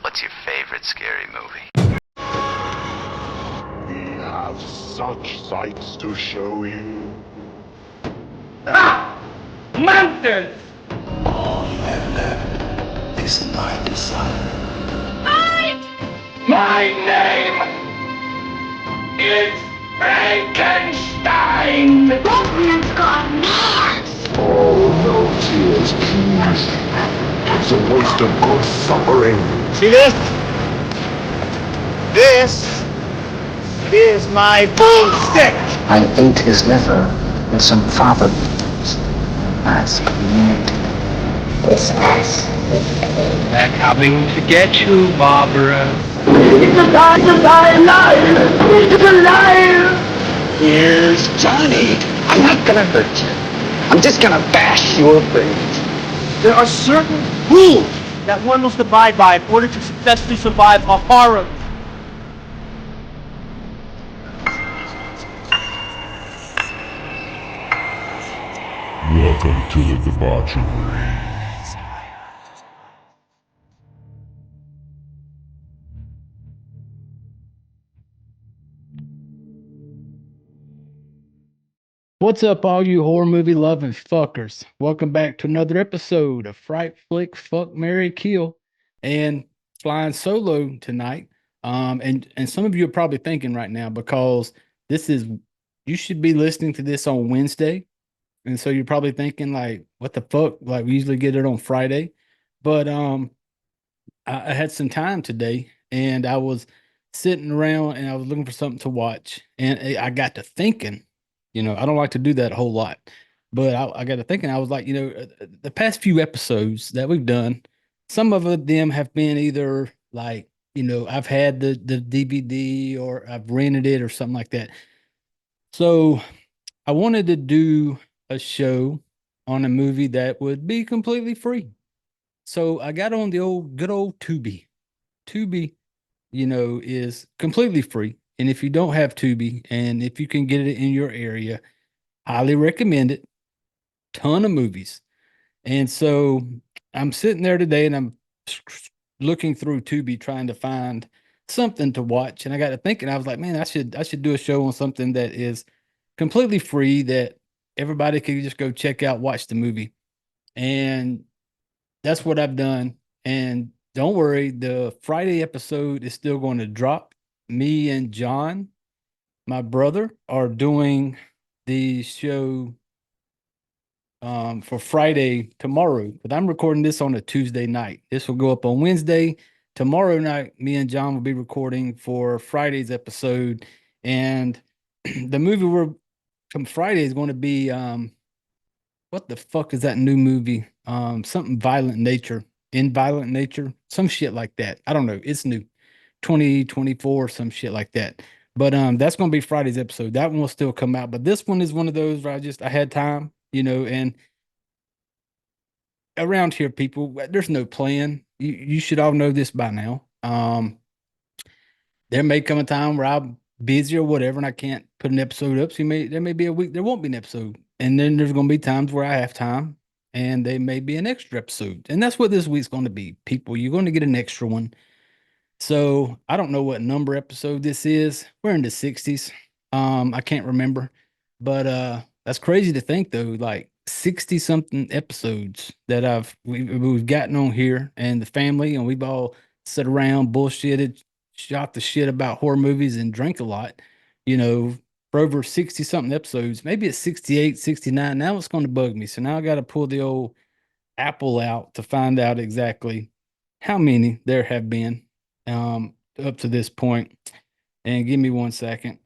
What's your favorite scary movie? We have such sights to show you. Monsters! All you have left is my desire. My name is Frankenstein! Batman's gone mad! Oh, no tears, please. It's a waste of good suffering. See this? This is my boomstick! I ate his liver with some fava beans last night. Discuss. They're coming to get you, Barbara. It's alive! It's alive! Here's Johnny. I'm not gonna hurt you. I'm just gonna bash your brains. There are certain rules that one must abide by in order to successfully survive a horror. Welcome to the debauchery. What's up, all you horror movie loving fuckers? Welcome back to another episode of Fright Flick Fuck Marry Kill, and flying solo tonight. And some of you are probably thinking right now, because you should be listening to this on Wednesday, and so you're probably thinking like, what the fuck? Like, we usually get it on Friday, but I had some time today, and I was sitting around and I was looking for something to watch, and I got to thinking. I don't like to do that a whole lot, but I got to thinking. I was like, the past few episodes that we've done, some of them have been either like, I've had the DVD or I've rented it or something like that. So I wanted to do a show on a movie that would be completely free. So I got on the good old Tubi. Tubi, is completely free. And if you don't have Tubi, and if you can get it in your area, highly recommend it. Ton of movies. And so I'm sitting there today and I'm looking through Tubi trying to find something to watch. And I got to thinking, I was like, man, I should do a show on something that is completely free, that everybody could just go check out, watch the movie. And that's what I've done. And don't worry, the Friday episode is still going to drop. Me and John, my brother, are doing the show for Friday tomorrow, but I'm recording this on a Tuesday night. This will go up on Wednesday. Tomorrow night, me and John will be recording for Friday's episode, and the movie from Friday is going to be what the fuck is that new movie? Something Violent Nature, In Violent Nature, some shit like that. I don't know. It's new. 2024, some shit like that. But that's gonna be Friday's episode. That one will still come out. But this one is one of those where I had time, and around here, people, there's no plan. You should all know this by now. There may come a time where I'm busy or whatever, and I can't put an episode up. So there may be a week there won't be an episode. And then there's gonna be times where I have time and they may be an extra episode. And that's what this week's gonna be, people. You're gonna get an extra one. So I don't know what number episode this is. We're in the 60s. I can't remember, but that's crazy to think though. Like 60 something episodes that we've gotten on here, and the family, and we've all sat around, bullshitted, shot the shit about horror movies, and drank a lot. For over 60 something episodes. Maybe it's 68, 69. Now it's going to bug me. So now I got to pull the old Apple out to find out exactly how many there have been up to this point. And give me 1 second.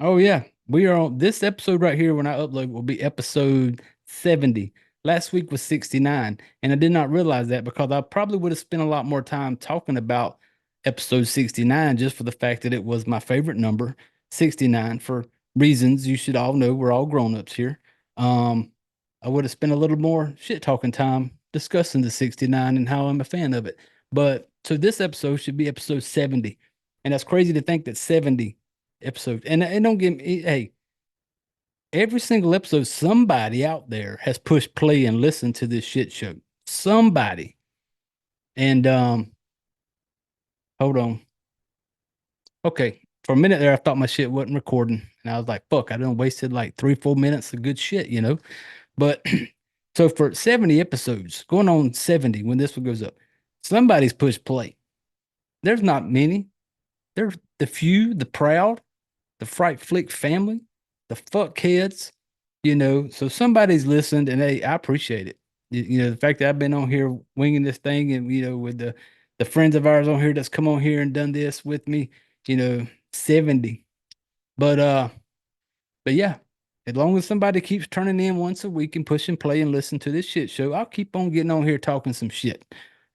Oh yeah, we are on this episode right here. When I upload, will be episode 70. Last week was 69, and I did not realize that, because I probably would have spent a lot more time talking about episode 69, just for the fact that it was my favorite number, 69, for reasons you should all know. We're all grown-ups here. I would have spent a little more shit talking time discussing the 69 and how I'm a fan of it. But so this episode should be episode 70. And that's crazy to think that 70 episodes. And don't get me, hey, every single episode, somebody out there has pushed play and listened to this shit show. Somebody. And Hold on. Okay. For a minute there, I thought my shit wasn't recording. And I was like, fuck, I done wasted like 3-4 minutes of good shit, you know? But so for 70 episodes, going on 70 when this one goes up, somebody's pushed play. There's not many. There's the few, the proud, the Fright Flick family, the fuckheads, you know. So somebody's listened, and hey, I appreciate it. You know, the fact that I've been on here winging this thing, and you know, with the friends of ours on here that's come on here and done this with me, you know, 70. But but yeah, as long as somebody keeps turning in once a week and pushing play and listen to this shit show, I'll keep on getting on here talking some shit.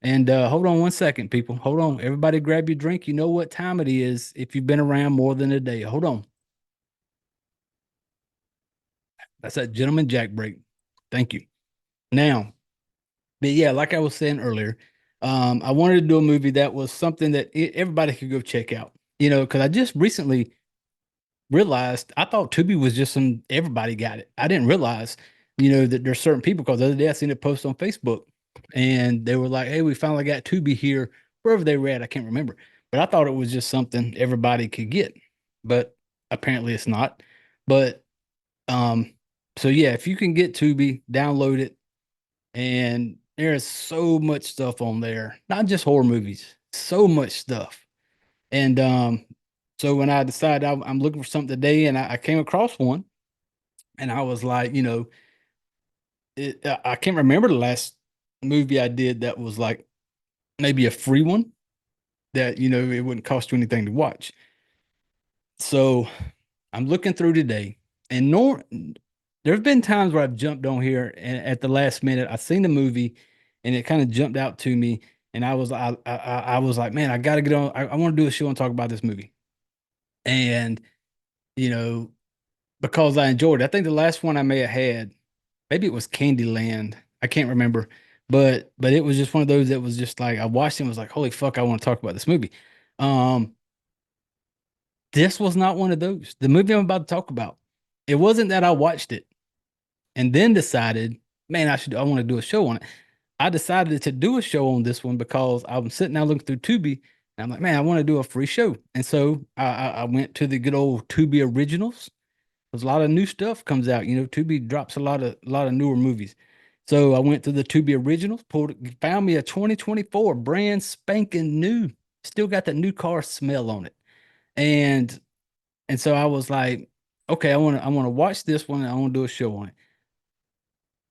And hold on one second, people. Hold on. Everybody grab your drink. You know what time it is if you've been around more than a day. Hold on. That's that gentleman jack break. Thank you. Now, but yeah, like I was saying earlier, I wanted to do a movie that was something that everybody could go check out. You know, because I just recently realized I thought Tubi was just some everybody got it. I didn't realize, you know, that there's certain people because the other day I seen a post on Facebook and they were like, hey, we finally got Tubi here, wherever they were at. I can't remember. But I thought it was just something everybody could get. But apparently it's not. But um, so yeah, if you can get Tubi, download it. And there's so much stuff on there, not just horror movies, so much stuff. And so when I decided I'm looking for something today, and I came across one, and I was like, you know, I can't remember the last movie I did that was like maybe a free one that you know it wouldn't cost you anything to watch. So I'm looking through today, and there's been times where I've jumped on here, and at the last minute I seen the movie, and it kind of jumped out to me, and I was like, man, I got to get on. I want to do a show and talk about this movie, and you know because I enjoyed it. I think the last one I may have had, maybe it was Candyland. I can't remember, but it was just one of those that was just like I watched it and was like, holy fuck, I want to talk about this movie. Um, this was not one of those. The movie I'm about to talk about, it wasn't that I watched it and then decided, man, I want to do a show on it. I decided to do a show on this one because I was sitting there looking through Tubi and I'm like, man, I want to do a free show. And so I went to the good old Tubi originals. There's a lot of new stuff comes out. You know, Tubi drops a lot of newer movies. So I went to the Tubi originals, found me a 2024 brand spanking new, still got that new car smell on it. And so I was like, okay, I want to watch this one and I want to do a show on it.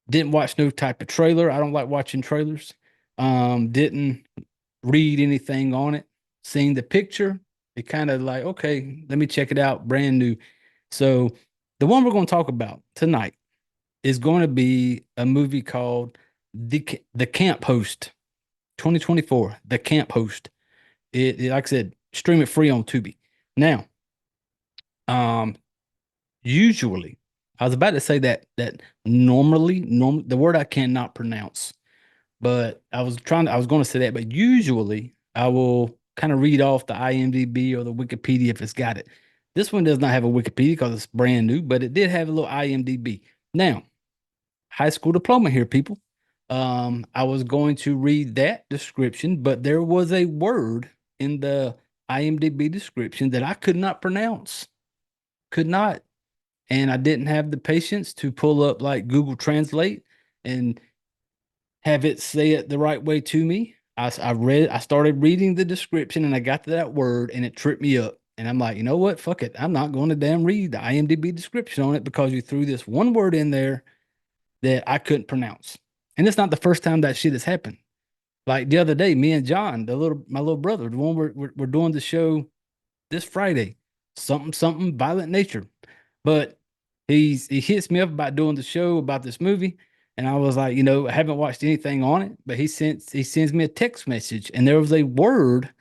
Didn't watch no type of trailer. I don't like watching trailers. Didn't read anything on it. Seeing the picture, it kind of like, okay, let me check it out, brand new. So the one we're going to talk about tonight is going to be a movie called The Camp Host, 2024. The Camp Host. Like I said, stream it free on Tubi. Now, usually, I was about to say that normally, the word I cannot pronounce, but I was going to say that, but usually I will kind of read off the IMDb or the Wikipedia if it's got it. This one does not have a Wikipedia because it's brand new, but it did have a little IMDb. Now, high school diploma here, people. I was going to read that description, but there was a word in the IMDb description that I could not pronounce. Could not. And I didn't have the patience to pull up like Google Translate and have it say it the right way to me. I started reading the description and I got to that word and it tripped me up. And I'm like, you know what? Fuck it. I'm not going to damn read the IMDb description on it because you threw this one word in there that I couldn't pronounce. And it's not the first time that shit has happened. Like the other day, me and John, my little brother, the one we're doing the show this Friday, something violent nature. But he hits me up about doing the show about this movie. And I was like, you know, I haven't watched anything on it, but he sends me a text message. And there was a word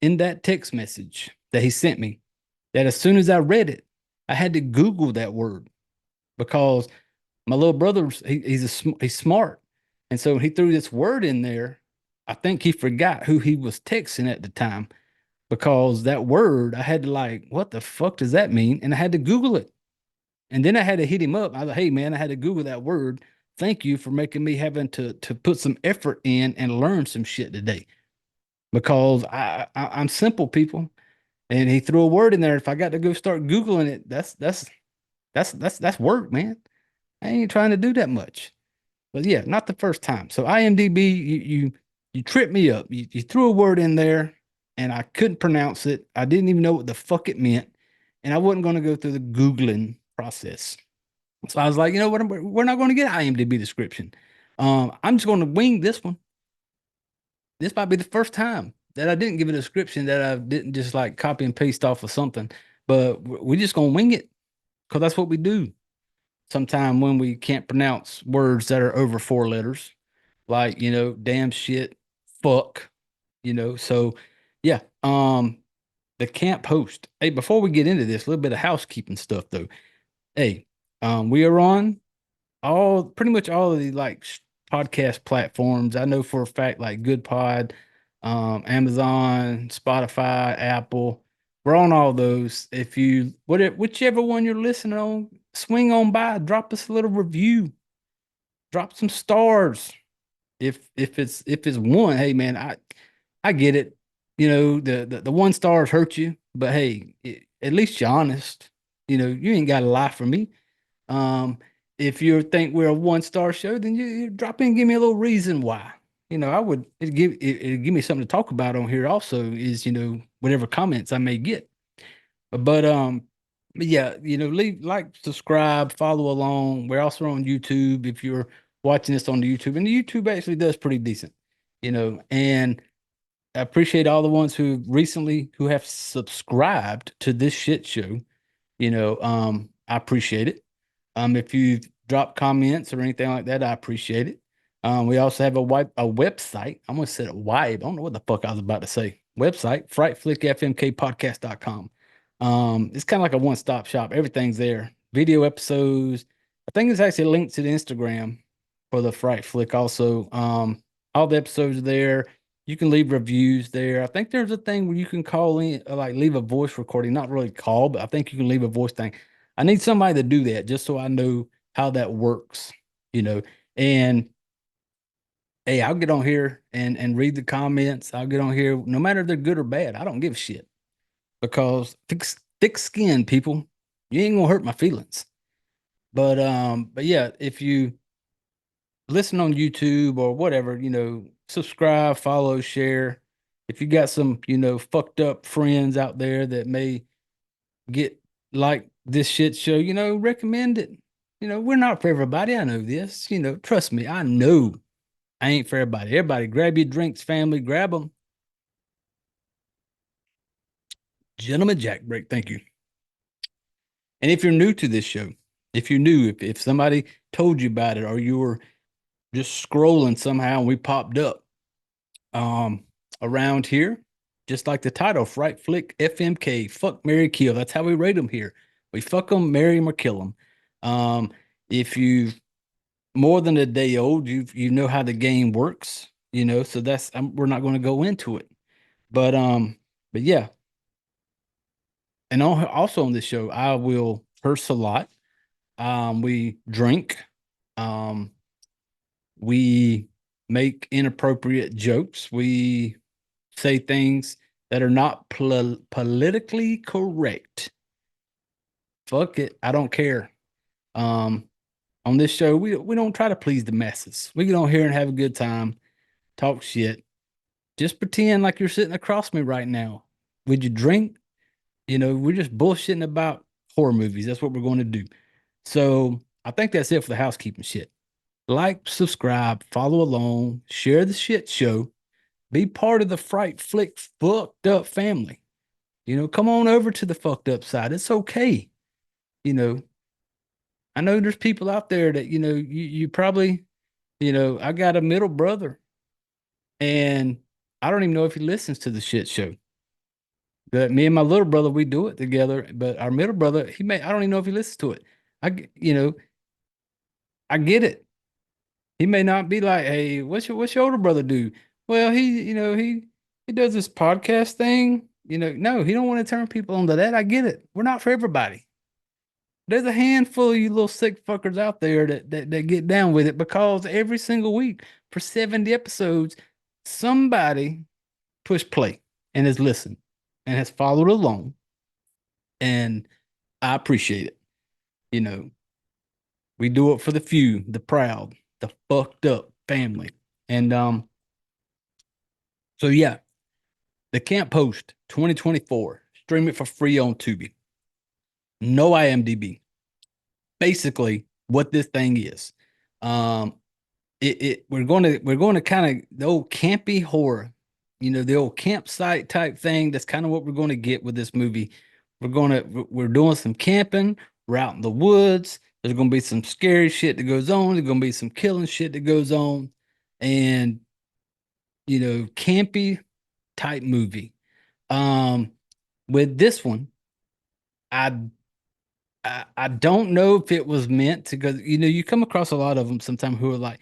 in that text message that he sent me that as soon as I read it, I had to Google that word because my little brother, he's smart. And so he threw this word in there. I think he forgot who he was texting at the time because that word, I had to like, what the fuck does that mean? And I had to Google it. And then I had to hit him up. I was like, hey, man, I had to Google that word. Thank you for making me having to put some effort in and learn some shit today. because I'm simple, people. And he threw a word in there. If I got to go start Googling it, that's work, man. I ain't trying to do that much. But yeah, not the first time. So IMDb, you tripped me up. You threw a word in there and I couldn't pronounce it. I didn't even know what the fuck it meant. And I wasn't going to go through the Googling process. So I was like, you know what? We're not going to get an IMDb description. I'm just going to wing this one. This might be the first time that I didn't give a description, that I didn't just like copy and paste off of something, but we're just going to wing it because that's what we do. Sometime when we can't pronounce words that are over 4 letters, like, damn, shit, fuck, so yeah. The camp host. Hey, before we get into this, a little bit of housekeeping stuff though. Hey, we are on pretty much all of the like podcast platforms. I know for a fact, like Good Pod, Amazon, Spotify, Apple. We're on all those. If you whichever one you're listening on, swing on by, drop us a little review, drop some stars. If it's one, hey man, I get it. The 1 stars hurt you, but hey, at least you're honest. You ain't got to lie for me. If you think we're a 1-star show, then you drop in and give me a little reason why. It'd give me something to talk about on here also, is, whatever comments I may get. But yeah, leave, like, subscribe, follow along. We're also on YouTube if you're watching this on the YouTube. And the YouTube actually does pretty decent, and I appreciate all the ones who have subscribed to this shit show. I appreciate it. If you drop comments or anything like that, I appreciate it. We also have a website. I'm gonna say it wide. I don't know what the fuck I was about to say. Website, frightflickfmkpodcast.com. It's kind of like a one-stop shop. Everything's there. Video episodes. I think it's actually linked to the Instagram for the Fright Flick also. All the episodes are there. You can leave reviews there. I think there's a thing where you can call in, like leave a voice recording. Not really call, but I think you can leave a voice thing. I need somebody to do that just so I know how that works, And hey, I'll get on here and read the comments. I'll get on here, no matter if they're good or bad. I don't give a shit, because thick skin, people, you ain't gonna hurt my feelings. But yeah, if you listen on YouTube or whatever, subscribe, follow, share. If you got some, fucked up friends out there that may get like this shit show, recommend it. We're not for everybody. I know this. Trust me, I know I ain't for everybody. Everybody, grab your drinks, family, grab them. Gentleman Jack break, thank you. And if you're new to this show, if somebody told you about it, or you were just scrolling somehow and we popped up around here, just like the title, Fright Flick FMK, fuck, marry, kill. That's how we rate them here. We fuck them, marry them, or kill them. If you more than a day old, you know how the game works, so that's we're not going to go into it. But yeah. And also on this show, I will curse a lot. We drink. We make inappropriate jokes. We say things that are not politically correct. Fuck it. I don't care. On this show, we don't try to please the masses. We get on here and have a good time, talk shit. Just pretend like you're sitting across me right now. Would you drink? We're just bullshitting about horror movies. That's what we're going to do. So I think that's it for the housekeeping shit. Like, subscribe, follow along, share the shit show, be part of the Fright Flick fucked up family. Come on over to the fucked up side. It's okay. I know there's people out there that, you probably, I got a middle brother, and I don't even know if he listens to the shit show. But me and my little brother, we do it together. But our middle brother, I don't even know if he listens to it. I get it. He may not be like, hey, what's your older brother do? Well, he does this podcast thing. No, he don't want to turn people onto that. I get it. We're not for everybody. There's a handful of you little sick fuckers out there that get down with it, because every single week for 70 episodes, somebody pushed play and has listened and has followed along. And I appreciate it. You know, we do it for the few, the proud, the fucked up family. And so yeah, the Camp Post 2024. Stream it for free on Tubi. No IMDb. Basically, what this thing is. We're going to kind of the old campy horror, the old campsite type thing. That's kind of what we're going to get with this movie. We're doing some camping. We're out in the woods. There's going to be some scary shit that goes on. There's going to be some killing shit that goes on, and campy type movie. With this one, I don't know if it was meant to go. You come across a lot of them sometimes who are like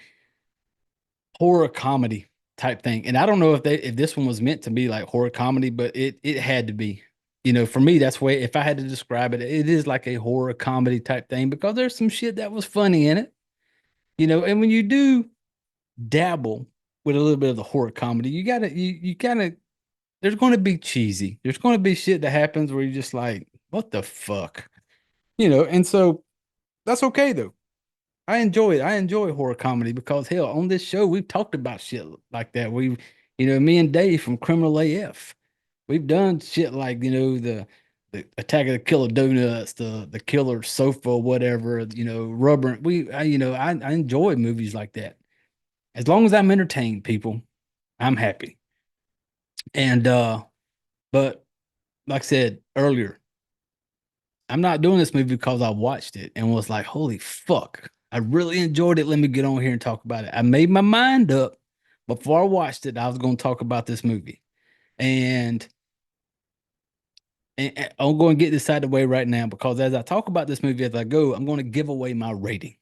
horror comedy type thing, and I don't know if this one was meant to be like horror comedy, but it had to be. For me, that's why if I had to describe it, it is like a horror comedy type thing because there's some shit that was funny in it. And when you do dabble with a little bit of the horror comedy, you gotta there's going to be cheesy. There's going to be shit that happens where you're just like, what the fuck? And so that's okay though. I enjoy it. I enjoy horror comedy because hell, on this show, we've talked about shit like that. Me and Dave from Criminal AF, we've done shit like, the Attack of the Killer Donuts, the Killer Sofa, whatever, Rubber. I enjoy movies like that. As long as I'm entertained, people, I'm happy. And, but like I said earlier, I'm not doing this movie because I watched it and was like, holy fuck, I really enjoyed it. Let me get on here and talk about it. I made my mind up before I watched it. I was going to talk about this movie. And I'm going to get this out of the way right now because as I talk about this movie as I go, I'm going to give away my rating.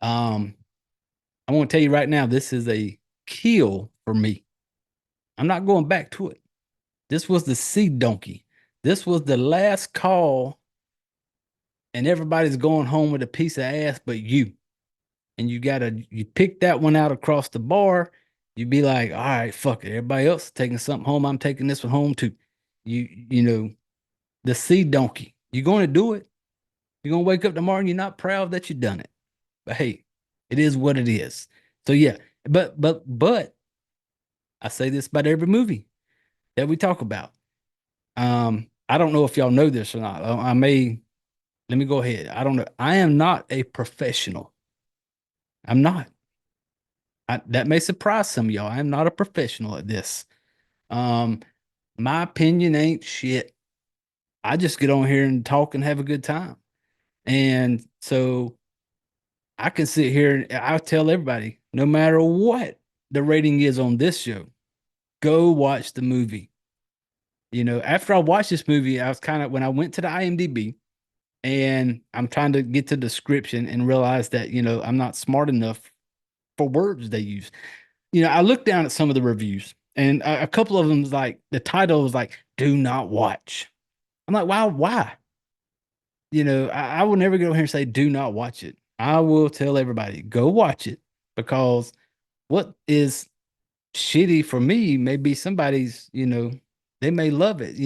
I want to tell you right now, this is a kill for me. I'm not going back to it. This was the sea donkey. This was the last call, and everybody's going home with a piece of ass but you. And you pick that one out across the bar. You be like, all right, fuck it. Everybody else is taking something home. I'm taking this one home too. The sea donkey. You're going to do it. You're going to wake up tomorrow and you're not proud that you've done it. But hey, it is what it is. So yeah, but I say this about every movie that we talk about. I don't know if y'all know this or not. Let me go ahead. I don't know. I am not a professional. I'm not. That may surprise some of y'all. I'm not a professional at this. My opinion ain't shit. I just get on here and talk and have a good time. And so I can sit here and I'll tell everybody, no matter what the rating is on this show, go watch the movie. After I watched this movie, I was when I went to the IMDb and I'm trying to get to the description and realize that, I'm not smart enough for words they use. I looked down at some of the reviews and a couple of them was like, the title was like, do not watch. I'm like, wow, why? I will never go here and say, do not watch it. I will tell everybody, go watch it because what is shitty for me may be somebody's, they may love it,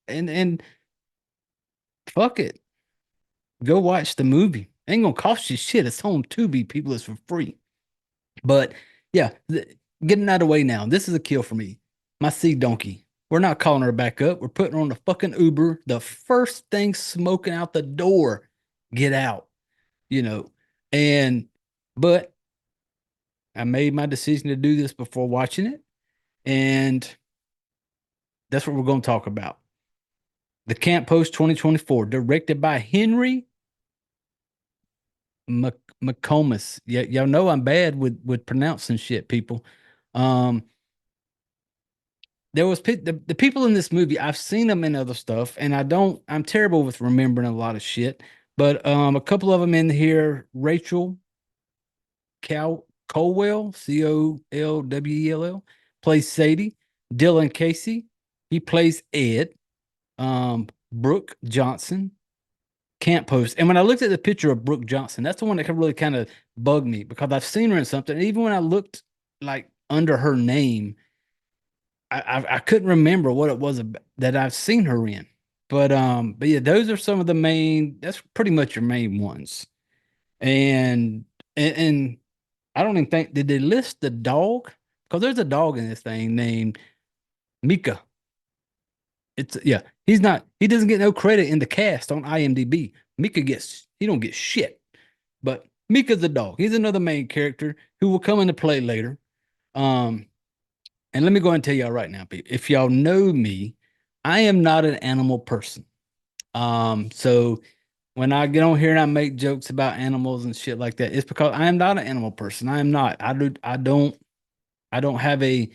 and fuck it. Go watch the movie. Ain't gonna cost you shit. It's on Tubi, people. It's for free. But yeah, getting out of the way now. This is a kill for me. My sea donkey. We're not calling her back up. We're putting her on the fucking Uber. The first thing smoking out the door, get out. But I made my decision to do this before watching it. And that's what we're going to talk about. The Camp Post 2024, directed by Henry McComas. Yeah, y'all know I'm bad with pronouncing shit, people. There was the people in this movie. I've seen them in other stuff, and I'm terrible with remembering a lot of shit. But a couple of them in here, Rachel Colwell, Colwell, plays Sadie. Dylan Casey, he plays Ed. Brooke Johnson, Camp Post. And when I looked at the picture of Brooke Johnson, that's the one that really kind of bugged me because I've seen her in something. And even when I looked like under her name, I couldn't remember what it was that I've seen her in. But yeah, those are some of the main. That's pretty much your main ones. And and I don't even think did they list the dog? Because there's a dog in this thing named Mika. It's yeah, he doesn't get no credit in the cast on IMDb. He don't get shit. But Mika's the dog. He's another main character who will come into play later. Um, and let me go and tell y'all right now, people, if y'all know me, I am not an animal person. So when I get on here and I make jokes about animals and shit like that, it's because I am not an animal person. I am not. I don't have a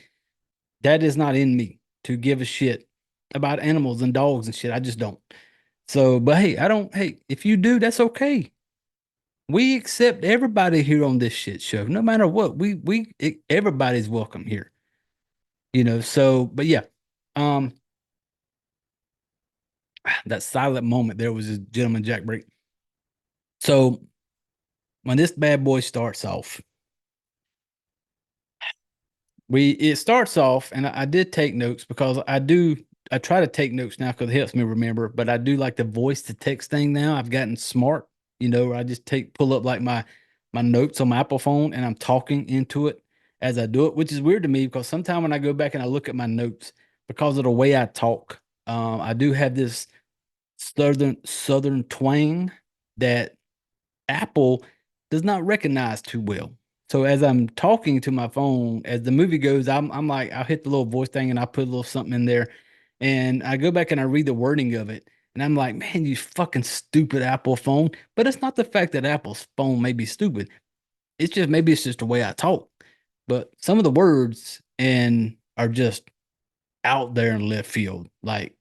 that is not in me to give a shit about animals and dogs and shit. I just don't. So, but hey, I don't hey, if you do, that's okay. We accept everybody here on this shit show, no matter what. Everybody's welcome here. So but yeah. Um that silent moment there was a gentleman jack break. So when this bad boy starts off, it starts off, and I did take notes because I try to take notes now because it helps me remember, but I do like the voice to text thing now. I've gotten smart, where I just pull up like my notes on my Apple phone and I'm talking into it as I do it, which is weird to me because sometimes when I go back and I look at my notes because of the way I talk, I do have this southern twang that Apple does not recognize too well. So as I'm talking to my phone, as the movie goes, I'm like, I'll hit the little voice thing and I'll put a little something in there. And I go back and I read the wording of it. And I'm like, man, you fucking stupid Apple phone. But it's not the fact that Apple's phone may be stupid. Maybe it's just the way I talk. But some of the words and are just out there in left field. Like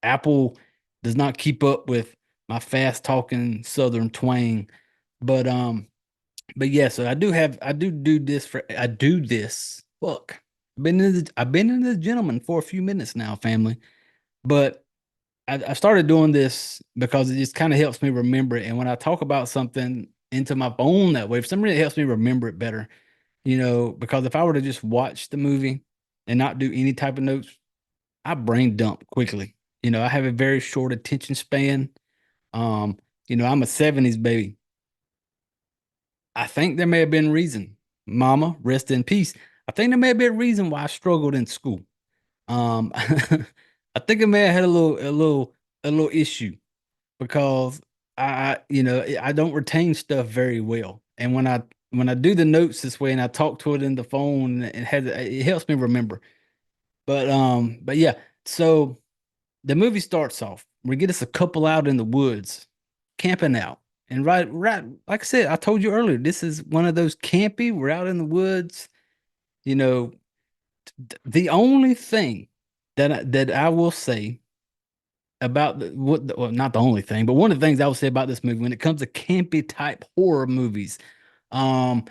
Apple does not keep up with my fast talking Southern twang. But yeah, so I do this. Fuck. I've been in this gentleman for a few minutes now, family. But I started doing this because it just kind of helps me remember it. And when I talk about something into my phone that way, for some reason it helps me remember it better. Because if I were to just watch the movie and not do any type of notes, I brain dump quickly. I have a very short attention span. I'm a 70s baby. I think there may have been reason. Mama, rest in peace. I think there may have been a reason why I struggled in school. I think I may have had a little issue because I don't retain stuff very well. And when I do the notes this way and I talk to it in the phone, it helps me remember. But yeah, so the movie starts off. We get us a couple out in the woods, camping out. And right, like I said, I told you earlier, this is one of those campy. We're out in the woods. You know, the only thing that I will say about well, not the only thing, but one of the things I will say about this movie when it comes to campy type horror movies, um,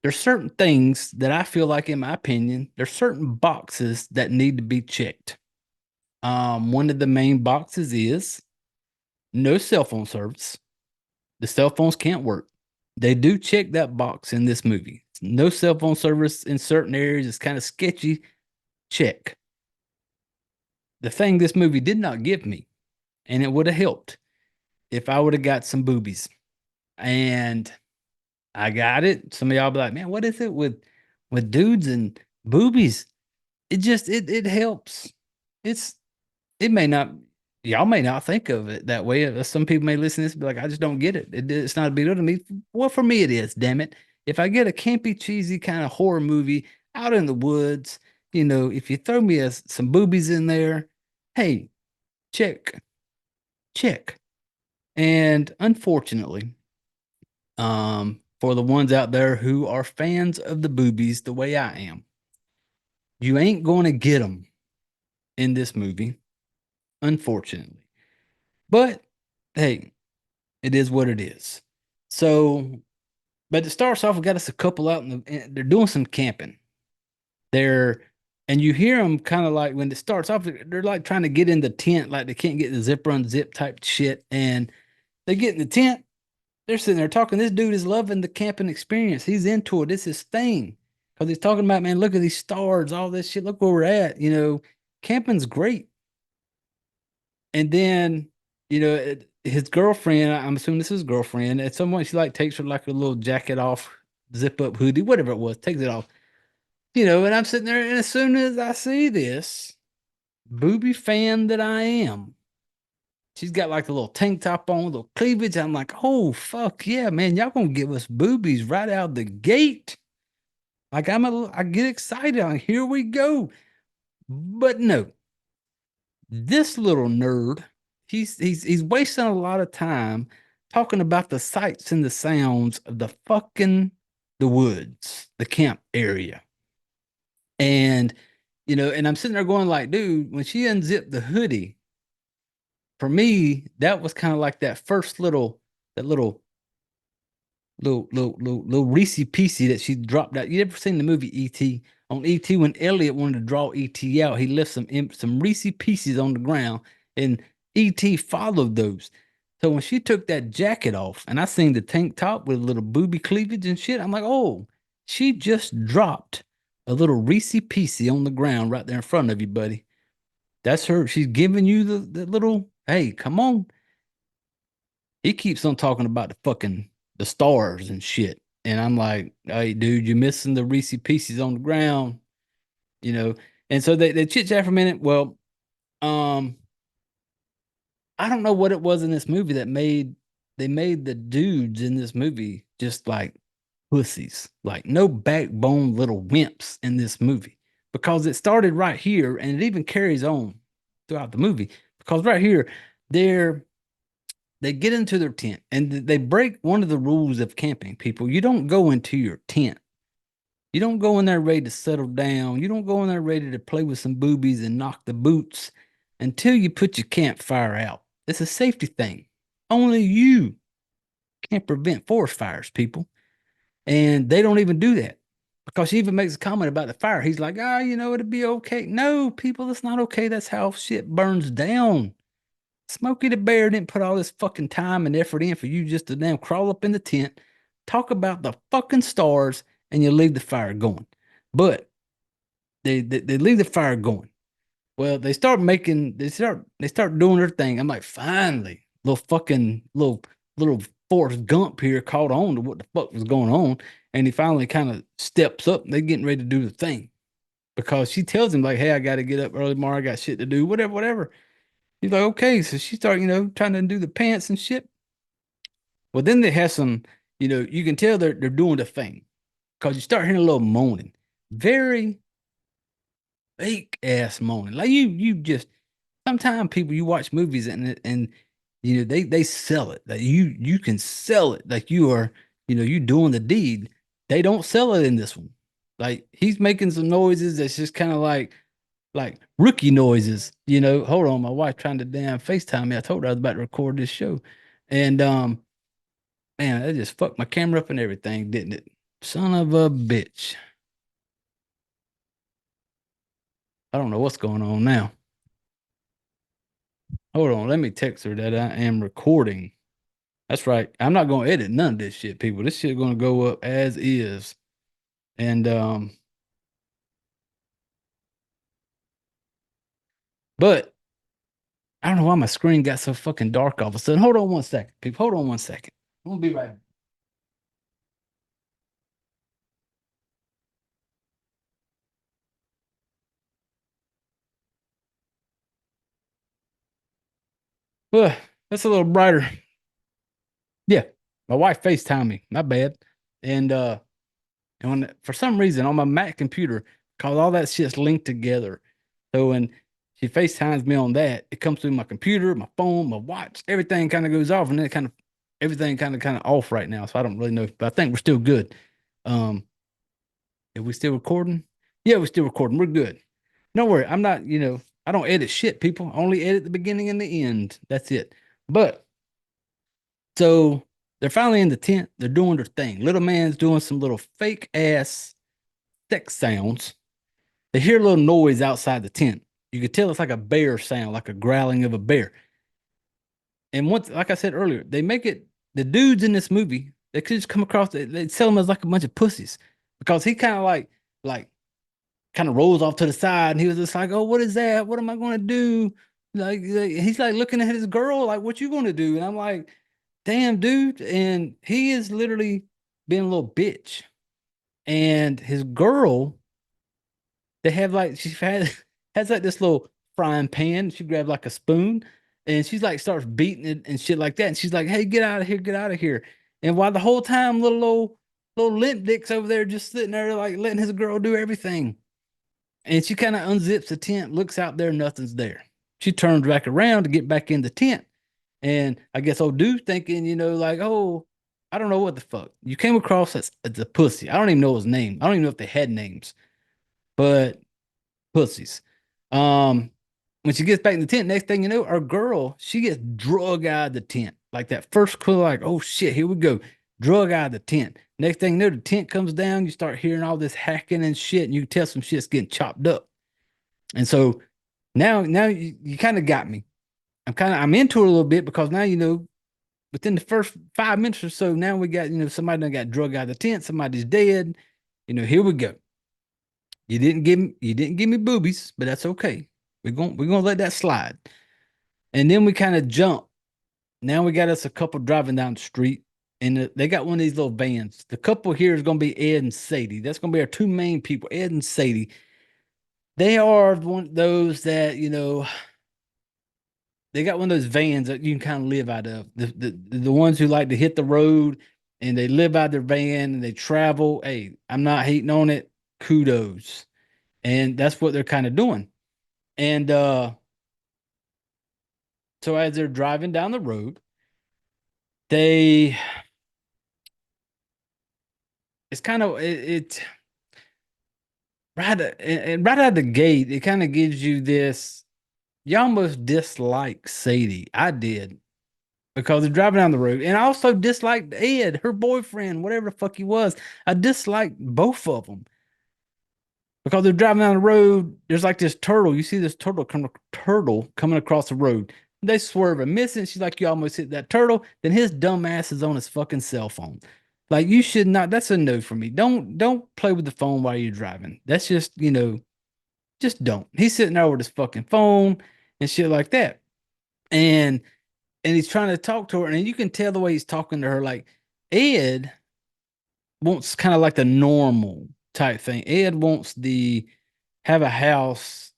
there's certain things that I feel like, in my opinion, there's certain boxes that need to be checked. One of the main boxes is no cell phone service. The cell phones can't work. They do check that box in this movie. No cell phone service in certain areas is kind of sketchy. Check. The thing this movie did not give me, and it would have helped if I would have got some boobies. And I got it. Some of y'all be like, man, what is it with dudes and boobies? It helps. It may not, y'all may not think of it that way. Some people may listen to this and be like, I just don't get it. It's not a big deal to me. Well, for me, it is, damn it. If I get a campy, cheesy kind of horror movie out in the woods, if you throw me some boobies in there, hey, check. And unfortunately, for the ones out there who are fans of the boobies the way I am, you ain't going to get them in this movie, unfortunately. But hey, it is what it is. So, but it starts off, we got us a couple out and they're doing some camping. And you hear them kind of like when it starts off, they're like trying to get in the tent, like they can't get the zipper unzip type shit. And they get in the tent, they're sitting there talking. This dude is loving the camping experience. He's into it. It's his thing. Because he's talking about, man, look at these stars, all this shit. Look where we're at. Camping's great. And then, his girlfriend, I'm assuming this is his girlfriend. At some point, she like takes her like a little jacket off, zip up hoodie, whatever it was, takes it off. And I'm sitting there, and as soon as I see this, booby fan that I am, she's got like a little tank top on, a little cleavage. I'm like, oh fuck yeah, man, y'all gonna give us boobies right out the gate. Like I get excited. Like, here we go. But no, this little nerd, he's wasting a lot of time talking about the sights and the sounds of the woods, the camp area. And and I'm sitting there going like, dude, when she unzipped the hoodie, for me, that was kind of like that first little Reese Piecey that she dropped out. You ever seen the movie E.T.? On E.T., when Elliot wanted to draw E.T. out, he left some Reese Pieces on the ground, and E.T. followed those. So when she took that jacket off, and I seen the tank top with a little booby cleavage and shit, I'm like, oh, she just dropped a little Reese Piecey on the ground right there in front of you, buddy. That's her. She's giving you the little, hey, come on. He keeps on talking about the stars and shit. And I'm like, hey, dude, you're missing the Reese Pieces on the ground, And so they chit chat for a minute. Well, I don't know what it was in this movie that made the dudes in this movie just like pussies, like no backbone little wimps in this movie, because it started right here and it even carries on throughout the movie. Because right here, they get into their tent and they break one of the rules of camping, people. You don't go into your tent. You don't go in there ready to settle down. You don't go in there ready to play with some boobies and knock the boots until you put your campfire out. It's a safety thing. Only you can prevent forest fires, people. And they don't even do that, because she even makes a comment about the fire. He's like, it'd be okay. No, people, it's not okay. That's how shit burns down. Smokey the Bear didn't put all this fucking time and effort in for you just to damn crawl up in the tent, talk about the fucking stars, and you leave the fire going. But they leave the fire going. Well, they start doing their thing. I'm like, finally, little Forrest Gump here caught on to what the fuck was going on, and he finally kind of steps up. They're getting ready to do the thing, because she tells him like, hey, I got to get up early tomorrow. I got shit to do, whatever. He's like, okay. So she started, trying to do the pants and shit. Well, then they have some, you can tell they're doing the thing, because you start hearing a little moaning, very fake ass moaning. Like you just, sometimes people, you watch movies and they sell it. Like you can sell it like you are, you doing the deed. They don't sell it in this one. Like he's making some noises that's just kind of like rookie noises. Hold on, my wife trying to damn FaceTime me. I told her I was about to record this show. And man, that just fucked my camera up and everything, didn't it? Son of a bitch. I don't know what's going on now. Hold on, let me text her that I am recording. That's right. I'm not gonna edit none of this shit, people. This shit gonna go up as is. And but I don't know why my screen got so fucking dark all of a sudden. Hold on one second, people. Hold on one second. I'm gonna be right back. Well, that's a little brighter. Yeah, my wife FaceTimed me. My bad. And for some reason on my Mac computer, cause all that shit's linked together. So when she FaceTimes me on that, it comes through my computer, my phone, my watch, everything kind of goes off, and then everything kind of off right now. So I don't really know, but I think we're still good. Are we still recording? Yeah, we're still recording. We're good. Don't worry. I'm not, I don't edit shit, people. I only edit the beginning and the end. That's it. But so they're finally in the tent. They're doing their thing. Little man's doing some little fake ass sex sounds. They hear a little noise outside the tent. You could tell it's like a bear sound, like a growling of a bear. And once, like I said earlier, they make it, the dudes in this movie, they could just come across, they sell them as like a bunch of pussies, because he kind of like, like kind of rolls off to the side, and he was just like, "Oh, what is that? What am I going to do?" Like he's like looking at his girl, like, "What you going to do?" And I'm like, "Damn, dude!" And he is literally being a little bitch. And his girl, they have like she has like this little frying pan. She grabbed like a spoon, and she's like starts beating it and shit like that. And she's like, "Hey, get out of here, get out of here!" And while the whole time, little limp dick's over there just sitting there like letting his girl do everything. And she kind of unzips the tent, looks out there, nothing's there. She turns back around to get back in the tent. And I guess old dude thinking, like, oh, I don't know what the fuck. You came across as a pussy. I don't even know his name. I don't even know if they had names, but pussies. When she gets back in the tent, next thing you know, our girl, she gets drug out of the tent. Like that first clue, like, oh shit, here we go. Drug out of the tent. Next thing you know, the tent comes down. You start hearing all this hacking and shit, and you can tell some shit's getting chopped up. And so now you kind of got me. I'm into it a little bit because now, within the first 5 minutes or so, now we got, somebody done got drug out of the tent, somebody's dead. Here we go. You didn't give me boobies, but that's okay. We're gonna let that slide. And then we kind of jump. Now we got us a couple driving down the street, and they got one of these little vans. The couple here is gonna be Ed and Sadie. That's gonna be our two main people, Ed and Sadie. They are one of those that, they got one of those vans that you can kind of live out of. The ones who like to hit the road and they live out their van and they travel. Hey, I'm not hating on it. Kudos. And that's what they're kind of doing. And so as they're driving down the road, it's kind of right right out of the gate, it kind of gives you this. You almost dislike Sadie. I did, because they're driving down the road, and I also disliked Ed, her boyfriend, whatever the fuck he was. I disliked both of them because they're driving down the road. There's like this turtle. You see this turtle coming across the road. They swerve and miss it. She's like, "You almost hit that turtle." Then his dumb ass is on his fucking cell phone. Like, you should not. That's a no for me. Don't play with the phone while you're driving. That's just, just don't. He's sitting there with his fucking phone and shit like that. And he's trying to talk to her, and you can tell the way he's talking to her. Like, Ed wants kind of like the normal type thing. Ed wants the have a house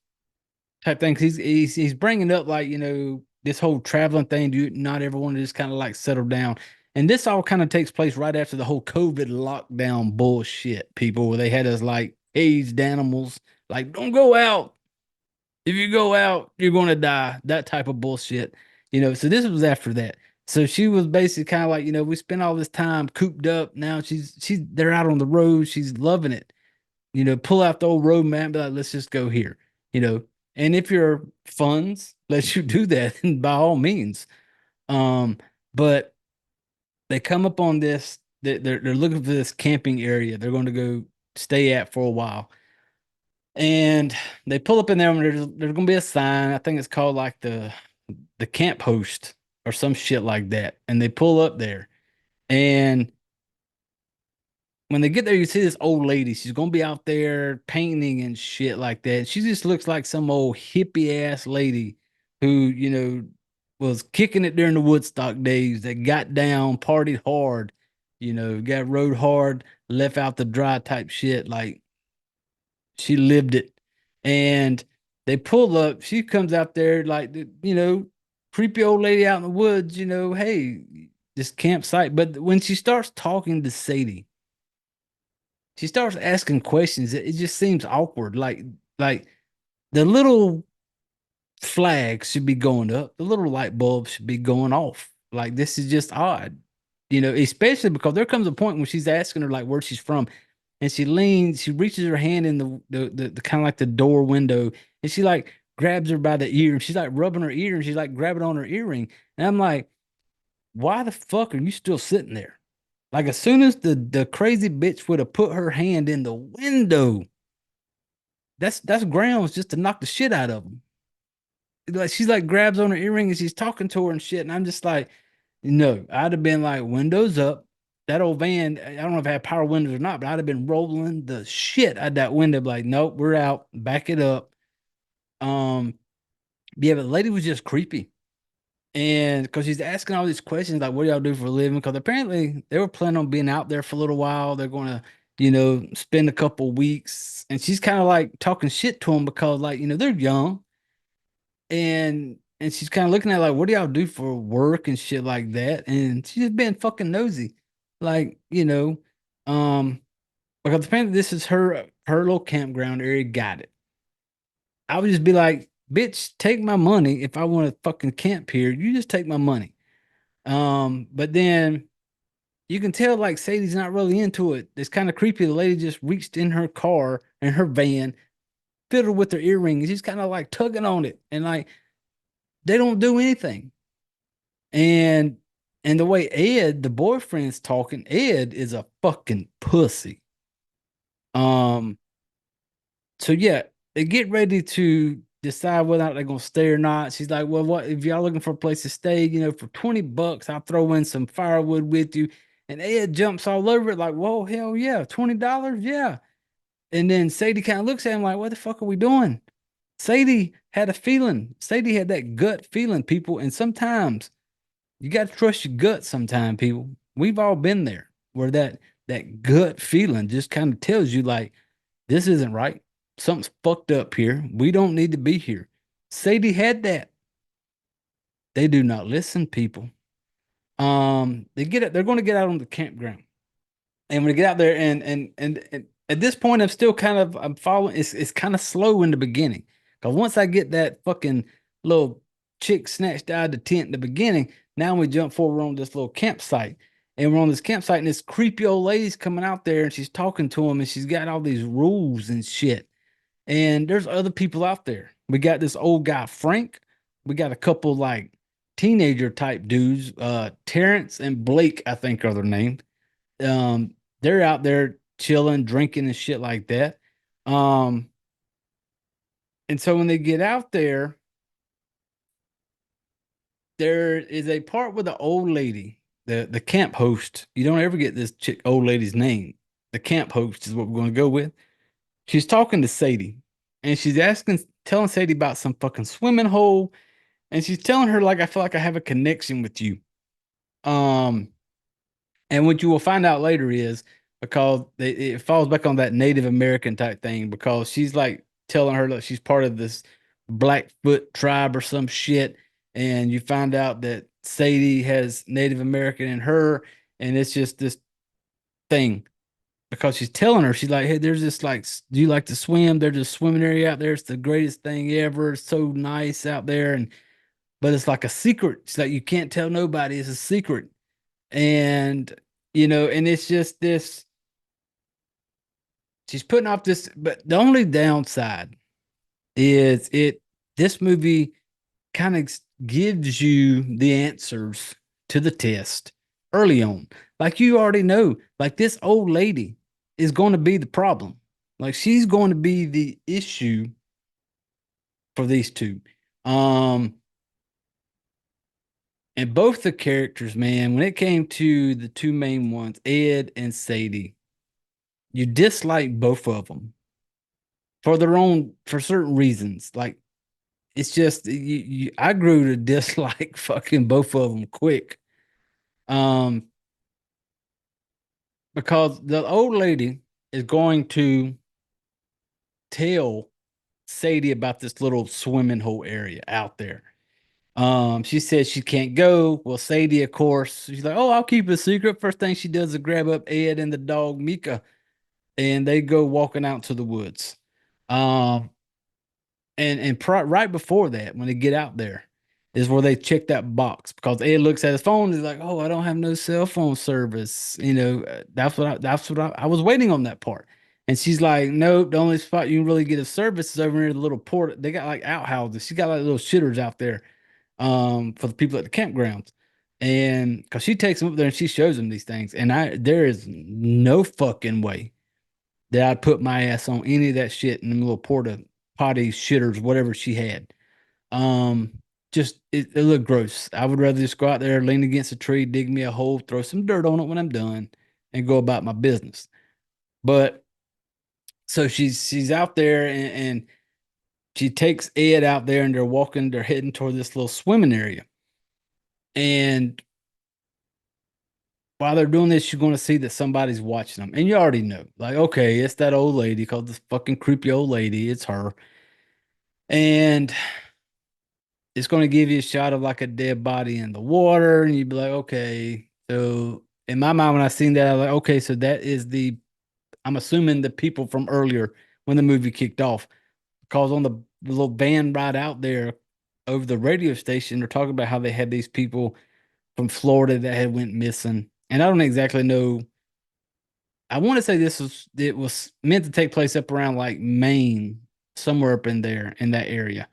type thing. 'Cause he's bringing up, like, this whole traveling thing. Not everyone just kind of like settle down. And this all kind of takes place right after the whole COVID lockdown bullshit, people, where they had us like caged animals. Like, don't go out. If you go out, you're going to die. That type of bullshit. So this was after that. So she was basically kind of like, we spent all this time cooped up. Now they're out on the road. She's loving it. Pull out the old road map, be like, let's just go here. And if your funds let you do that, then by all means. But they come up on this. They're looking for this camping area. They're going to go stay at for a while. And they pull up in there, and there's going to be a sign. I think it's called like the camp host or some shit like that. And they pull up there, and when they get there, you see this old lady. She's going to be out there painting and shit like that. She just looks like some old hippie ass lady who, was kicking it during the Woodstock days, that got down, partied hard, got rode hard, left out the dry type shit. Like, she lived it. And they pull up. She comes out there like, creepy old lady out in the woods, hey, this campsite. But when she starts talking to Sadie, she starts asking questions. It just seems awkward. Like the little flags should be going up. The little light bulbs should be going off. Like, this is just odd, especially because there comes a point when she's asking her like where she's from, and she reaches her hand in the kind of like the door window, and she like grabs her by the ear, and she's like rubbing her ear, and she's like grabbing on her earring, and I'm like, why the fuck are you still sitting there? Like, as soon as the crazy bitch would have put her hand in the window, that's grounds just to knock the shit out of them. Like, she's like grabs on her earring and she's talking to her and shit. And I'm just like, no, I'd have been like, windows up. that old van, I don't know if it had power windows or not, but I'd have been rolling the shit out that window, like, nope, we're out, back it up. Um, yeah, but the lady was just creepy. And because she's asking all these questions, like, what do y'all do for a living? Because apparently they were planning on being out there for a little while. They're going to, spend a couple weeks. And she's kind of like talking shit to them because, like, they're young. And she's kind of looking at like, what do y'all do for work and shit like that? And she's just being fucking nosy. Like, um, because apparently this is her little campground area, got it. I would just be like, bitch, take my money. If I want to fucking camp here, you just take my money. But then you can tell like Sadie's not really into it. It's kind of creepy. The lady just reached in her car in her van, fiddled with her earring, and she's kind of like tugging on it. And like they don't do anything. And the way Ed, the boyfriend's talking, Ed is a fucking pussy. Um, so yeah, they get ready to decide whether or not they're gonna stay or not. She's like, well, what if y'all looking for a place to stay, for $20, I'll throw in some firewood with you. And Ed jumps all over it, like, whoa, hell yeah, $20, yeah. And then Sadie kind of looks at him like, what the fuck are we doing? Sadie had a feeling. Sadie had that gut feeling, people. And sometimes you got to trust your gut sometime, people. We've all been there where that gut feeling just kind of tells you like, this isn't right. Something's fucked up here. We don't need to be here. Sadie had that. They do not listen, people. They're going to get out on the campground. And when they get out there and at this point I'm following, it's kind of slow in the beginning. Because once I get that fucking little chick snatched out of the tent in the beginning, now we jump forward on this little campsite. And we're on this campsite, and this creepy old lady's coming out there and she's talking to him and she's got all these rules and shit. And there's other people out there. We got this old guy, Frank. We got a couple like teenager type dudes, Terrence and Blake, I think are their names. They're out there chilling, drinking and shit like that. And so when they get out there is a part with the old lady, the camp host. You don't ever get this old lady's name. The camp host is what we're going to go with. She's talking to Sadie, and she's telling Sadie about some fucking swimming hole, and she's telling her like, I feel like I have a connection with you. And what you will find out later is because it falls back on that Native American type thing, because she's like telling her that she's part of this Blackfoot tribe or some shit, and you find out that Sadie has Native American in her, and it's just this thing. Because she's telling her, she's like, hey, there's this like, do you like to swim? There's this swimming area out there. It's the greatest thing ever. It's so nice out there. But it's like a secret. It's like, you can't tell nobody. It's a secret. And, and it's just this, she's putting off this, but the only downside is this movie kind of gives you the answers to the test early on. Like you already know, like this old lady is going to be the problem. Like she's going to be the issue for these two. And both the characters, man, when it came to the two main ones, Ed and Sadie, you dislike both of them for certain reasons. Like it's just I grew to dislike fucking both of them quick. Because the old lady is going to tell Sadie about this little swimming hole area out there. She says she can't go. Well, Sadie, of course, she's like, oh, I'll keep it a secret. First thing she does is grab up Ed and the dog Mika, and they go walking out to the woods. Right before that, when they get out there, is where they check that box, because Ed looks at his phone and he's like, oh, I don't have no cell phone service. That's what I was waiting on that part. And she's like, nope, the only spot you can really get a service is over near the little port. They got like outhouses. She got like little shitters out there for the people at the campgrounds. And because she takes them up there and she shows them these things. And there is no fucking way that I'd put my ass on any of that shit in the little porta potty shitters, whatever she had. Just it looked gross. I would rather just go out there, lean against a tree, dig me a hole, throw some dirt on it when I'm done, and go about my business. But so she's out there and she takes Ed out there and they're heading toward this little swimming area. And while they're doing this, you're going to see that somebody's watching them. And you already know, like, okay, it's that old lady called this fucking creepy old lady. It's her. And it's going to give you a shot of like a dead body in the water. And you'd be like, okay. So in my mind, when I seen that, I was like, okay, so that is I'm assuming the people from earlier when the movie kicked off. Because on the little van ride out there over the radio station, they're talking about how they had these people from Florida that had went missing. And I don't exactly know. I want to say it was meant to take place up around like Maine, somewhere up in there in that area.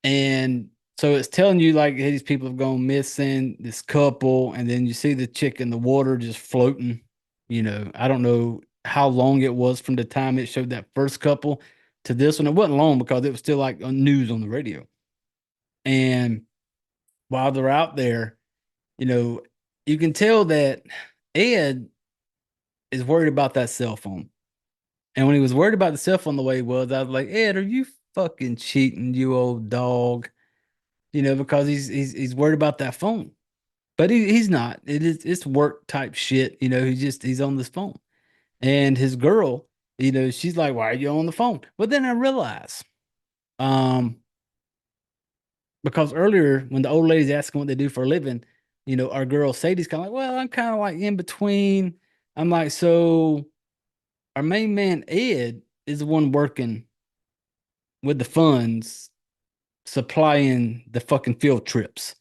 And so it's telling you like hey, these people have gone missing, this couple, and then you see the chick in the water just floating. I don't know how long it was from the time it showed that first couple to this one. It wasn't long because it was still like on news on the radio. And while they're out there, you can tell that Ed is worried about that cell phone. And when he was worried about the cell phone the way he was, I was like, Ed, are you fucking cheating, you old dog? Because he's worried about that phone. But he's not. It's work type shit. He's on this phone. And his girl, she's like, why are you on the phone? But then I realized, because earlier when the old lady's asking what they do for a living, our girl Sadie's kind of like, well, I'm kind of like in between. I'm like, so our main man Ed is the one working with the funds, supplying the fucking field trips.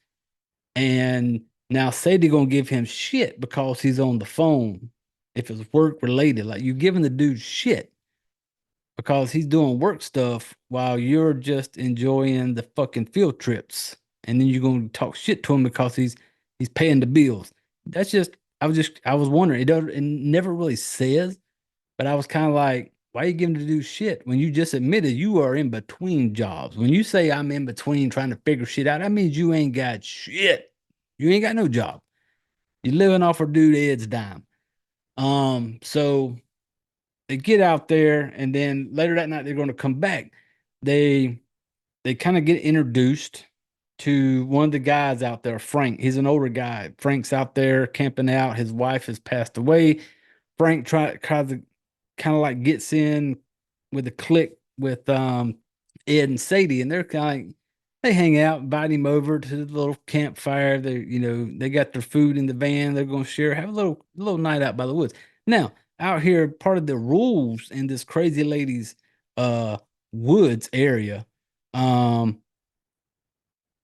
And now Sadie gonna give him shit because he's on the phone. If it's work related, like you giving the dude shit because he's doing work stuff while you're just enjoying the fucking field trips. And then you're gonna talk shit to him because he's paying the bills. That's just I was wondering. It never really says, but I was kind of like, why are you giving the dude shit when you just admitted you are in between jobs? When you say I'm in between trying to figure shit out, that means you ain't got shit. You ain't got no job. You're living off of dude Ed's dime. So they get out there, and then later that night they're going to come back. They kind of get introduced to one of the guys out there, Frank. He's an older guy. Frank's out there camping out. His wife has passed away. Frank tries to kind of like gets in with a clique with Ed and Sadie, and they're kind of like, they hang out, invite him over to the little campfire. They got their food in the van. They're going to share, have a little night out by the woods. Now, out here, part of the rules in this crazy lady's woods area,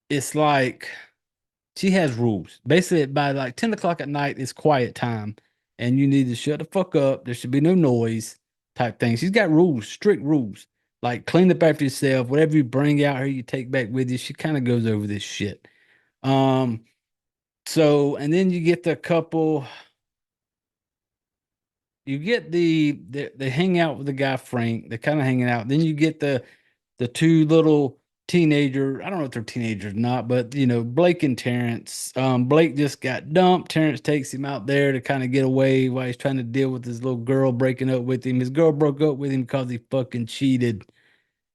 it's like she has rules. Basically, by like 10 o'clock at night, it's quiet time, and you need to shut the fuck up. There should be no noise type thing. She's got rules, strict rules. Like clean up after yourself. Whatever you bring out here, you take back with you. She kind of goes over this shit. So, and then you get the couple. You get they hang out with the guy Frank. They're kind of hanging out. Then you get the two little teenager. I don't know if they're teenagers or not, but Blake and Terrence. Blake just got dumped. Terrence takes him out there to kind of get away while he's trying to deal with his little girl breaking up with him. His girl broke up with him because he fucking cheated.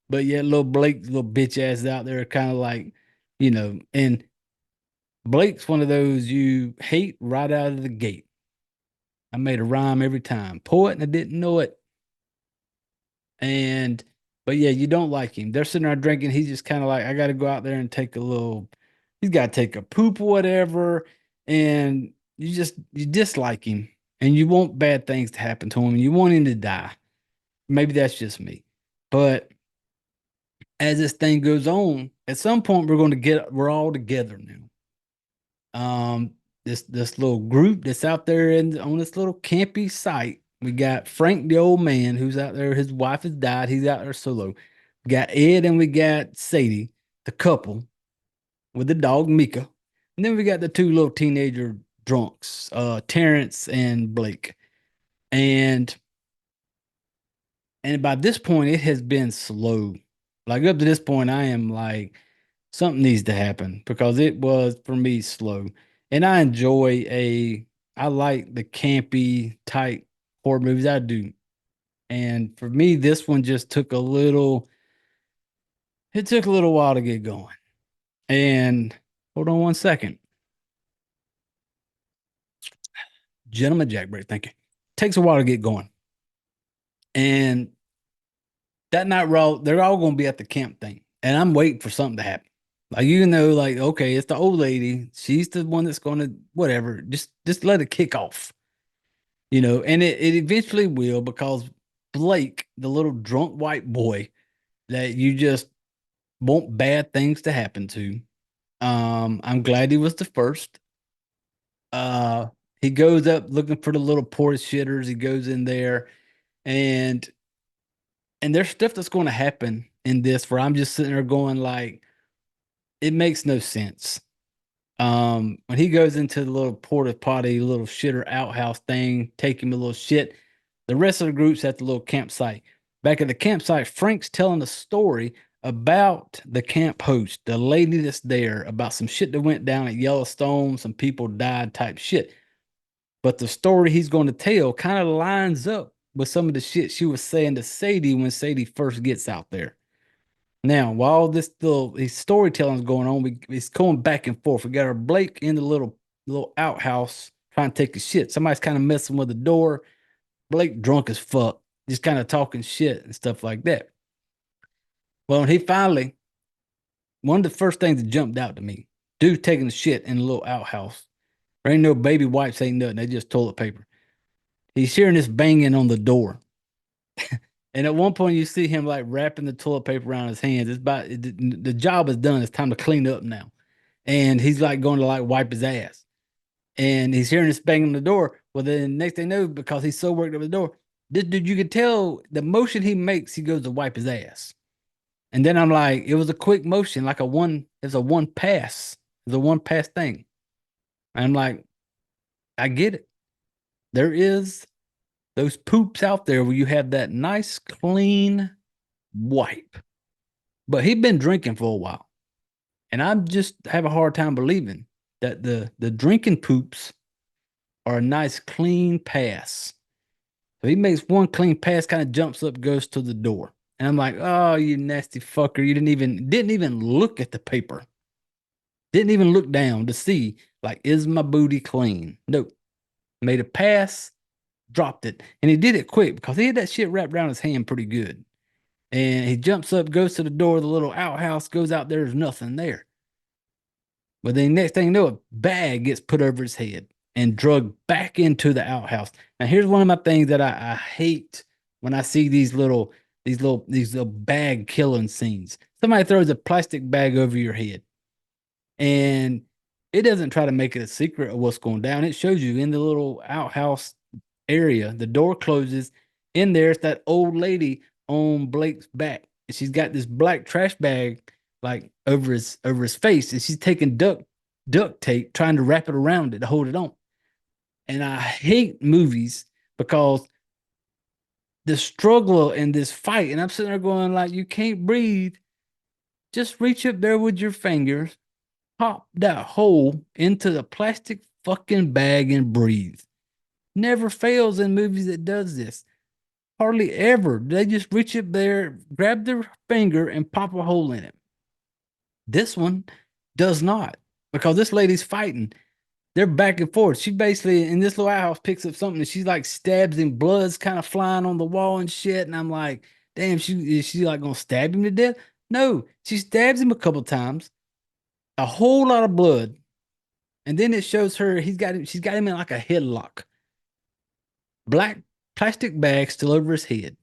But yet little Blake, little bitch ass out there, kind of like, and Blake's one of those you hate right out of the gate. I made a rhyme every time. Poet and I didn't know it. But yeah, you don't like him. They're sitting there drinking. He's just kind of like, I got to go out there and he's got to take a poop or whatever. And you dislike him and you want bad things to happen to him and you want him to die. Maybe that's just me. But as this thing goes on, at some point we're all together now. This little group that's out there on this little campy site. We got Frank, the old man, who's out there. His wife has died. He's out there solo. We got Ed and we got Sadie, the couple, with the dog Mika. And then we got the two little teenager drunks, Terrence and Blake. And by this point, it has been slow. Like up to this point, I am like, something needs to happen because it was for me slow. And I I like the campy type horror movies. I do. And for me, this one just took a little, it took a little while to get going. And hold on one second. Gentleman Jack break, thank you. Takes a while to get going. And that night, they're all going to be at the camp thing. And I'm waiting for something to happen. Like, like, okay, it's the old lady. She's the one that's going to, whatever, just let it kick off. And it eventually will, because Blake, the little drunk white boy that you just want bad things to happen to. I'm glad he was the first. He goes up looking for the little poor shitters. He goes in there, and there's stuff that's going to happen in this where I'm just sitting there going like, it makes no sense. When he goes into the little porta potty, little shitter outhouse thing, take him a little shit, the rest of the group's at the little campsite. Back at the campsite, Frank's telling a story about the camp host, the lady that's there, about some shit that went down at Yellowstone, some people died type shit. But the story he's going to tell kind of lines up with some of the shit she was saying to Sadie when Sadie first gets out there. Now, while this storytelling is going on, it's going back and forth. We got our Blake in the little outhouse trying to take a shit. Somebody's kind of messing with the door. Blake drunk as fuck, just kind of talking shit and stuff like that. Well, he finally, one of the first things that jumped out to me, dude taking a shit in a little outhouse. There ain't no baby wipes, ain't nothing. They just toilet paper. He's hearing this banging on the door. And at one point, you see him like wrapping the toilet paper around his hands. It's about the job is done. It's time to clean up now. And he's like going to like wipe his ass. And he's hearing this banging on the door. Well, then next thing you know, because he's so worked up the door, this dude, you could tell the motion he makes, he goes to wipe his ass. And then I'm like, it was a quick motion, like it's a one pass. It's a one pass thing. And I'm like, I get it. There is those poops out there where you have that nice, clean wipe. But he'd been drinking for a while. And I just have a hard time believing that the drinking poops are a nice, clean pass. So he makes one clean pass, kind of jumps up, goes to the door. And I'm like, oh, you nasty fucker. You didn't even look at the paper. Didn't even look down to see, like, is my booty clean? Nope. Made a pass, dropped it. And he did it quick because he had that shit wrapped around his hand pretty good. And he jumps up, goes to the door of the little outhouse, goes out there, there's nothing there. But then next thing you know, a bag gets put over his head and drugged back into the outhouse. Now, here's one of my things that I hate when I see these little bag killing scenes. Somebody throws a plastic bag over your head, and it doesn't try to make it a secret of what's going down. It shows you in the little outhouse area. The door closes. In there, it's that old lady on Blake's back. And she's got this black trash bag like over his face, and she's taking duct tape, trying to wrap it around it to hold it on. And I hate movies because the struggle in this fight, and I'm sitting there going like, you can't breathe. Just reach up there with your fingers, pop that hole into the plastic fucking bag and breathe. Never fails in movies that does this. Hardly ever. They just reach up there, grab their finger, and pop a hole in it. This one does not, because this lady's fighting. They're back and forth. She basically, in this little outhouse, picks up something and she's like stabs him, blood's kind of flying on the wall and shit. And I'm like, damn, is she like gonna stab him to death? No, she stabs him a couple times, a whole lot of blood. And then it shows her, she's got him in like a headlock. Black plastic bag still over his head.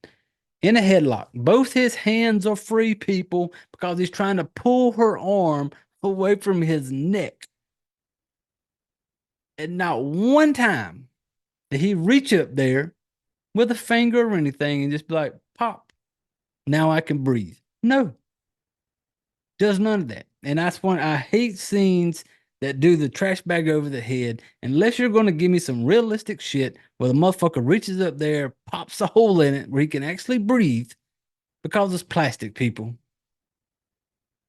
In a headlock. Both his hands are free, people, because he's trying to pull her arm away from his neck. And not one time did he reach up there with a finger or anything and just be like, pop, now I can breathe. No. Does none of that. And that's one, I hate scenes that do the trash bag over the head, unless you're going to give me some realistic shit where the motherfucker reaches up there, pops a hole in it where he can actually breathe, because it's plastic, people.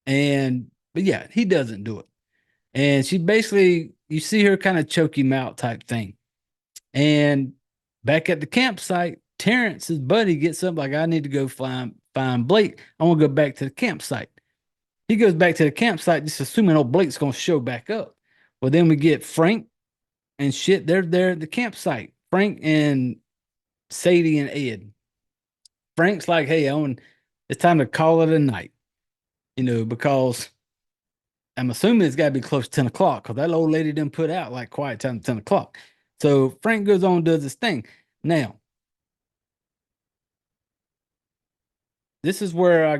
But yeah, he doesn't do it. And she basically, you see her kind of choke him out type thing. And back at the campsite, Terrence, his buddy, gets up like, I need to go find Blake. I want to go back to the campsite. He goes back to the campsite, just assuming old Blake's going to show back up. Well, then we get Frank and shit. They're there at the campsite. Frank and Sadie and Ed. Frank's like, hey, it's time to call it a night, because I'm assuming it's got to be close to 10 o'clock because that old lady didn't put out like quiet time 10 o'clock. So Frank goes on and does his thing. Now, this is where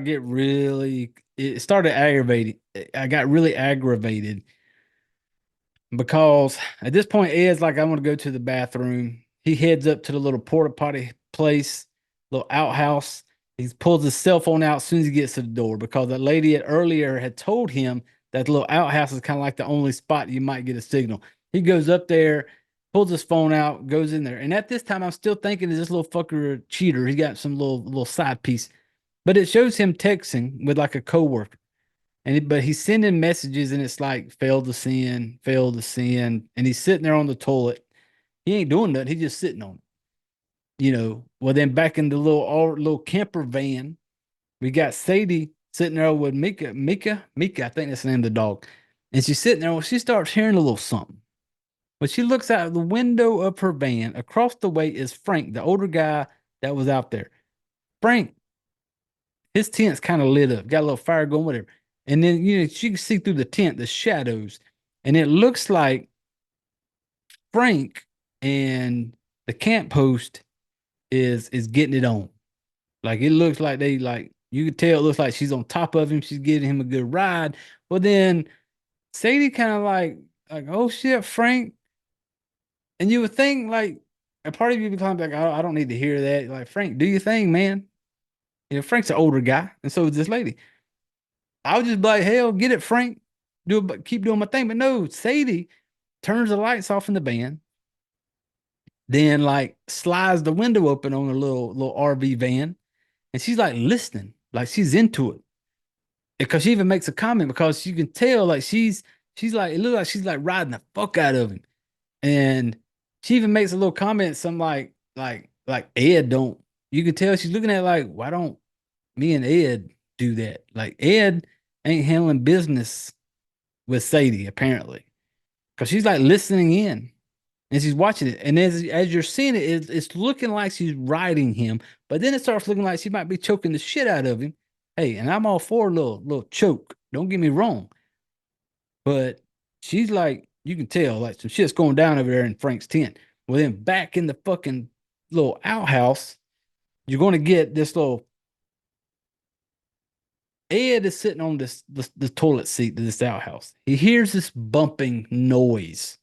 it started aggravating. I got really aggravated because at this point, Ed's like, I want to go to the bathroom. He heads up to the little porta potty place, little outhouse. He pulls his cell phone out as soon as he gets to the door because that lady earlier had told him that the little outhouse is kind of like the only spot you might get a signal. He goes up there, pulls his phone out, goes in there. And at this time, I'm still thinking, is this little fucker a cheater? He's got some little side piece. But it shows him texting with like a coworker. But he's sending messages and it's like, failed to send. And he's sitting there on the toilet. He ain't doing nothing. He's just sitting on it. Well, then back in the little camper van, we got Sadie sitting there with Mika, I think that's the name of the dog. And she's sitting there. Well, she starts hearing a little something. When she looks out the window of her van, across the way is Frank, the older guy that was out there. Frank, his tent's kind of lit up, got a little fire going, whatever. And then, she can see through the tent, the shadows. And it looks like Frank and the camp host is getting it on. Like, it looks like you could tell it looks like she's on top of him. She's giving him a good ride. But then Sadie kind of like, oh shit, Frank. And you would think like a part of you would be like, I don't need to hear that. Like, Frank, do your thing, man. Frank's an older guy, and so is this lady. I would just be like, hell, get it, Frank. Keep doing my thing. But no, Sadie turns the lights off in the van, then like slides the window open on a little RV van, and she's like listening, like she's into it. Because she even makes a comment because you can tell like she's like, it looks like she's like riding the fuck out of him. And she even makes a little comment, some like Ed don't. You can tell she's looking at like, why don't me and Ed do that? Like, Ed ain't handling business with Sadie, apparently. Because she's like listening in and she's watching it. And as you're seeing it, it's looking like she's riding him. But then it starts looking like she might be choking the shit out of him. Hey, and I'm all for a little choke. Don't get me wrong. But she's like, you can tell like some shit's going down over there in Frank's tent. Well, then back in the fucking little outhouse, you're going to get this little. Ed is sitting on the toilet seat of this outhouse. He hears this bumping noise.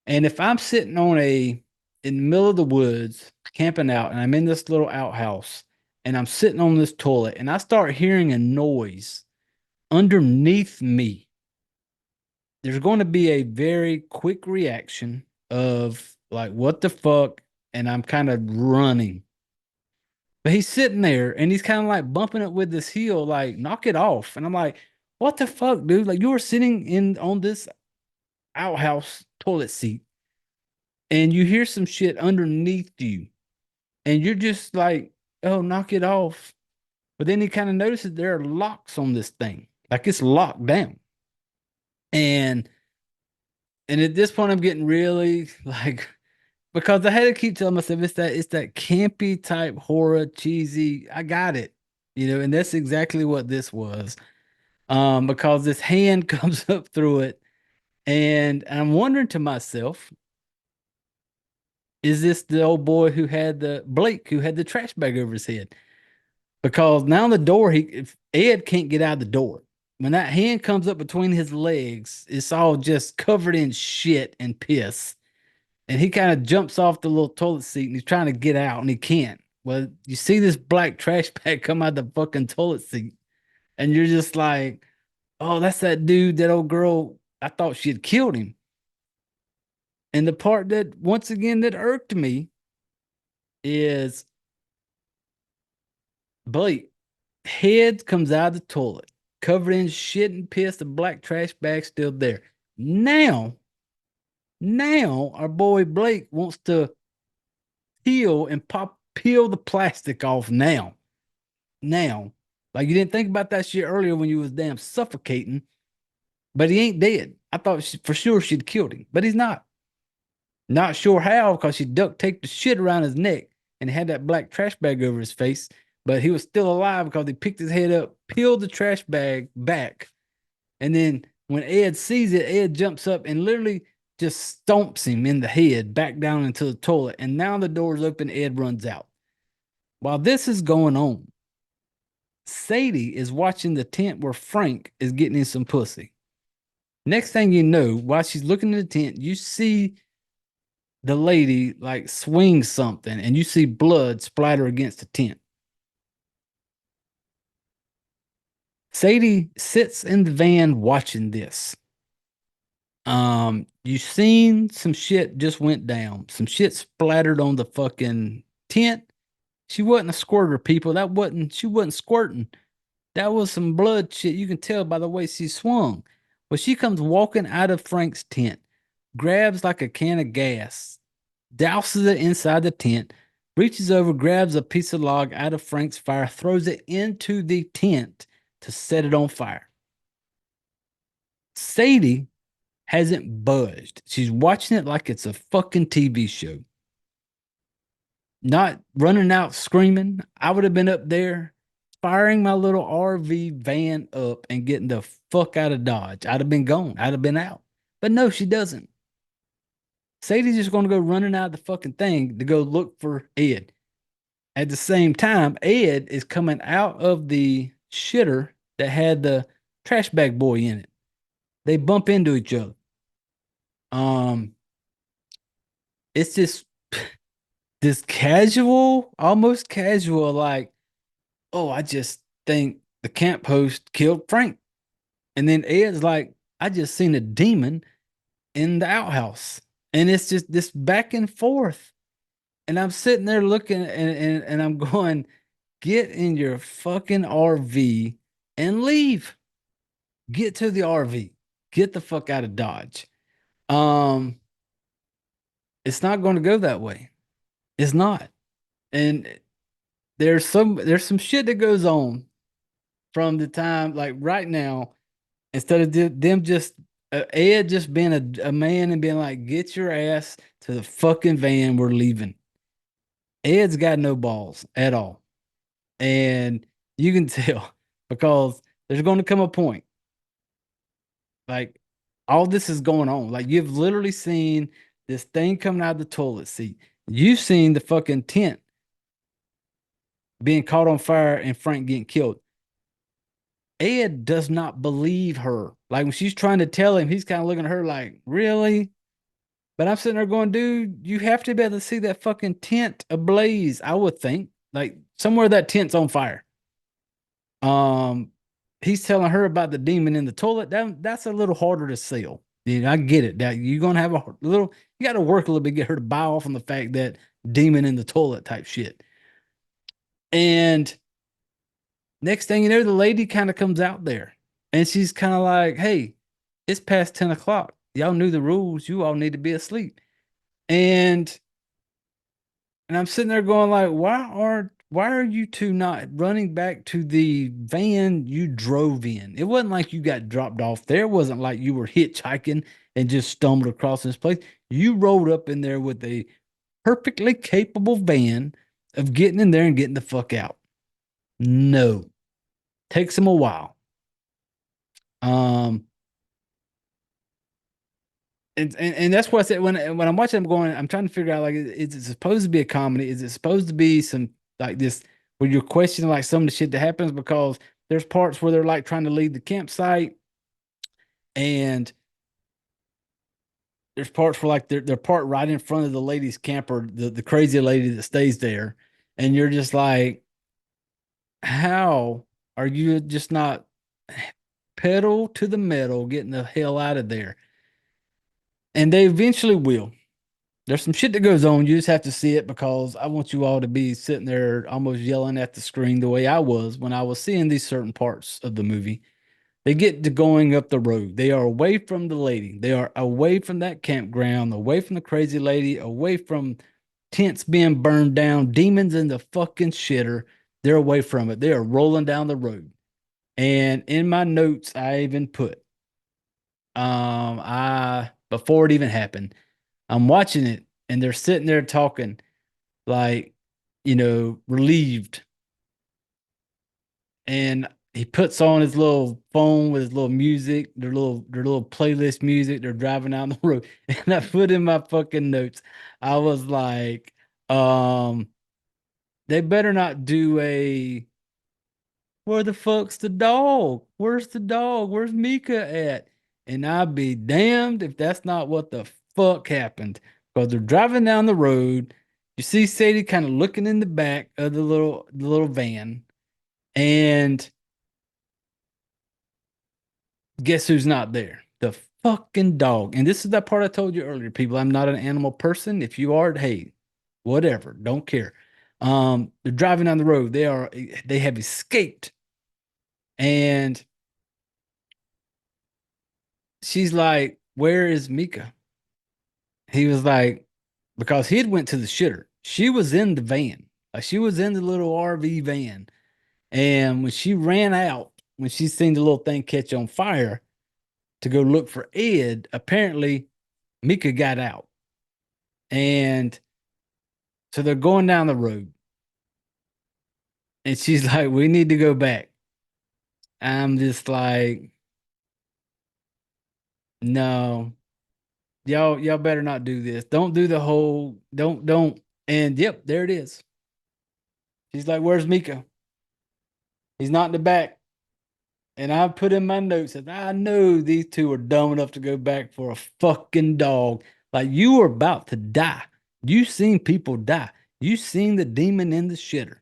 And if I'm sitting in the middle of the woods, camping out, and I'm in this little outhouse, and I'm sitting on this toilet, and I start hearing a noise underneath me, there's going to be a very quick reaction of like, what the fuck? And I'm kind of running. But he's sitting there and he's kind of like bumping it with his heel, like, knock it off. And I'm like, what the fuck, dude? Like, you were sitting on this outhouse toilet seat and you hear some shit underneath you. And you're just like, oh, knock it off. But then he kind of notices there are locks on this thing. Like, it's locked down. And at this point, I'm getting really like, because I had to keep telling myself it's that campy type horror, cheesy. I got it, and that's exactly what this was. Because this hand comes up through it, and I'm wondering to myself, is this the old boy Blake who had the trash bag over his head? Because now the door, if Ed can't get out of the door. When that hand comes up between his legs, it's all just covered in shit and piss. And he kind of jumps off the little toilet seat and he's trying to get out and he can't. Well, you see this black trash bag come out the fucking toilet seat. And you're just like, oh, that's that dude, that old girl. I thought she had killed him. And the part that, once again, that irked me is Blake head comes out of the toilet, covered in shit and piss, the black trash bag still there. Now, Now our boy Blake wants to peel the plastic off now. Now. Like you didn't think about that shit earlier when you was damn suffocating, but he ain't dead. I thought for sure she'd killed him, but he's not. Not sure how because she duct taped the shit around his neck and had that black trash bag over his face, but he was still alive because he picked his head up, peeled the trash bag back, and then when Ed sees it, Ed jumps up and literally just stomps him in the head back down into the toilet. And now the door's open, Ed runs out. While this is going on, Sadie is watching the tent where Frank is getting in some pussy. Next thing you know, while she's looking at the tent, you see the lady like swing something and you see blood splatter against the tent. Sadie sits in the van watching this. You seen some shit just went down. Some shit splattered on the fucking tent. She wasn't a squirter, people. She wasn't squirting. That was some blood shit. You can tell by the way she swung. But she comes walking out of Frank's tent, grabs like a can of gas, douses it inside the tent, reaches over, grabs a piece of log out of Frank's fire, throws it into the tent to set it on fire. Sadie hasn't budged. She's watching it like it's a fucking TV show. Not running out screaming. I would have been up there firing my little RV van up and getting the fuck out of Dodge. I'd have been gone. I'd have been out. But no, she doesn't. Sadie's just going to go running out of the fucking thing to go look for Ed. At the same time, Ed is coming out of the shitter that had the trash bag boy in it. They bump into each other. It's just this casual, almost casual, like, oh, I just think the camp host killed Frank. And then Ed's like, I just seen a demon in the outhouse. And it's just this back and forth. And I'm sitting there looking and I'm going, get in your fucking RV and leave. Get to the RV. Get the fuck out of Dodge. It's not going to go that way. It's not. And there's some shit that goes on from the time, like right now, instead of them just Ed just being a man and being like, get your ass to the fucking van, we're leaving. Ed's got no balls at all. And you can tell because there's going to come a point. Like all this is going on. Like you've literally seen this thing coming out of the toilet seat. You've seen the fucking tent being caught on fire and Frank getting killed. Ed does not believe her. Like when she's trying to tell him, he's kind of looking at her like, really? But I'm sitting there going, dude, you have to be able to see that fucking tent ablaze, I would think. Like somewhere that tent's on fire. He's telling her about the demon in the toilet. That's a little harder to sell. Dude, I get it. That you're gonna have you got to work a little bit, get her to buy off on the fact that demon in the toilet type shit. And next thing you know, the lady kind of comes out there and she's kind of like, hey, it's past 10 o'clock. Y'all knew the rules. You all need to be asleep. And I'm sitting there going like, why are you two not running back to the van you drove in? It wasn't like you got dropped off there. It wasn't like you were hitchhiking and just stumbled across this place. You rolled up in there with a perfectly capable van of getting in there and getting the fuck out. No. Takes them a while. And that's what I said when I'm watching, I'm trying to figure out, like, is it supposed to be a comedy? Is it supposed to be some like this where you're questioning like some of the shit that happens? Because there's parts where they're like trying to leave the campsite, and there's parts where like they're parked right in front of the lady's camper, the crazy lady that stays there, and you're just like, how are you just not pedal to the metal, getting the hell out of there? And they eventually will. There's some shit that goes on. You just have to see it because I want you all to be sitting there almost yelling at the screen the way I was when I was seeing these certain parts of the movie. They get to going up the road. They are away from the lady. They are away from that campground, away from the crazy lady, away from tents being burned down, demons in the fucking shitter. They're away from it. They are rolling down the road. And in my notes, I even put, I before it even happened, I'm watching it and they're sitting there talking like, relieved. And he puts on his little phone with his little music, their little playlist music. They're driving down the road. And I put in my fucking notes, I was like, um, they better not do a where the fuck's the dog? Where's the dog? Where's Mika at? And I'd be damned if that's not what the fuck happened. Because they're driving down the road. You see Sadie kind of looking in the back of the little van. And guess who's not there? The fucking dog. And this is that part I told you earlier, people. I'm not an animal person. If you are, hey, whatever. Don't care. They're driving down the road. They have escaped. And she's like, "Where is Mika?" He was like, because he had went to the shitter. She was in the van. Like she was in the little RV van. And when she ran out, when she seen the little thing catch on fire to go look for Ed, apparently Mika got out. And so they're going down the road. And she's like, "We need to go back." I'm just like, "No, y'all better not do this. Don't do the whole, don't." And yep, there it is. She's like, "Where's Mika? He's not in the back." And I put in my notes that I know these two are dumb enough to go back for a fucking dog. Like you were about to die. You seen people die. You seen the demon in the shitter.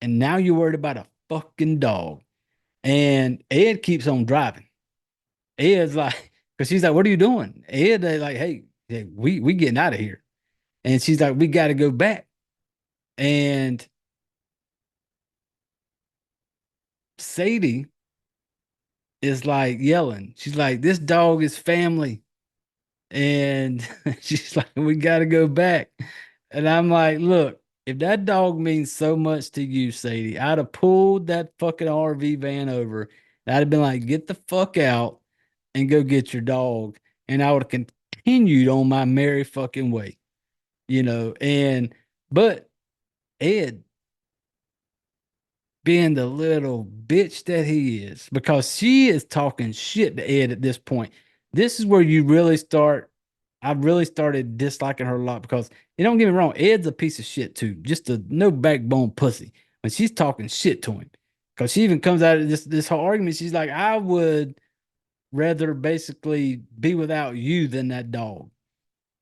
And now you're worried about a fucking dog. And Ed keeps on driving. Ed's like, because she's like, "What are you doing?" Ed, they like, "Hey, we getting out of here." And she's like, "We got to go back." And Sadie is like yelling. She's like, "This dog is family." And she's like, "We got to go back." And I'm like, "Look, if that dog means so much to you, Sadie, I'd have pulled that fucking RV van over. And I'd have been like, get the fuck out and go get your dog." And I would have continued on my merry fucking way, but Ed, being the little bitch that he is, because she is talking shit to Ed at this point. This is where I really started disliking her a lot because, don't get me wrong, Ed's a piece of shit too, just a no backbone pussy. When she's talking shit to him, because she even comes out of this whole argument, she's like, "I would rather basically be without you than that dog."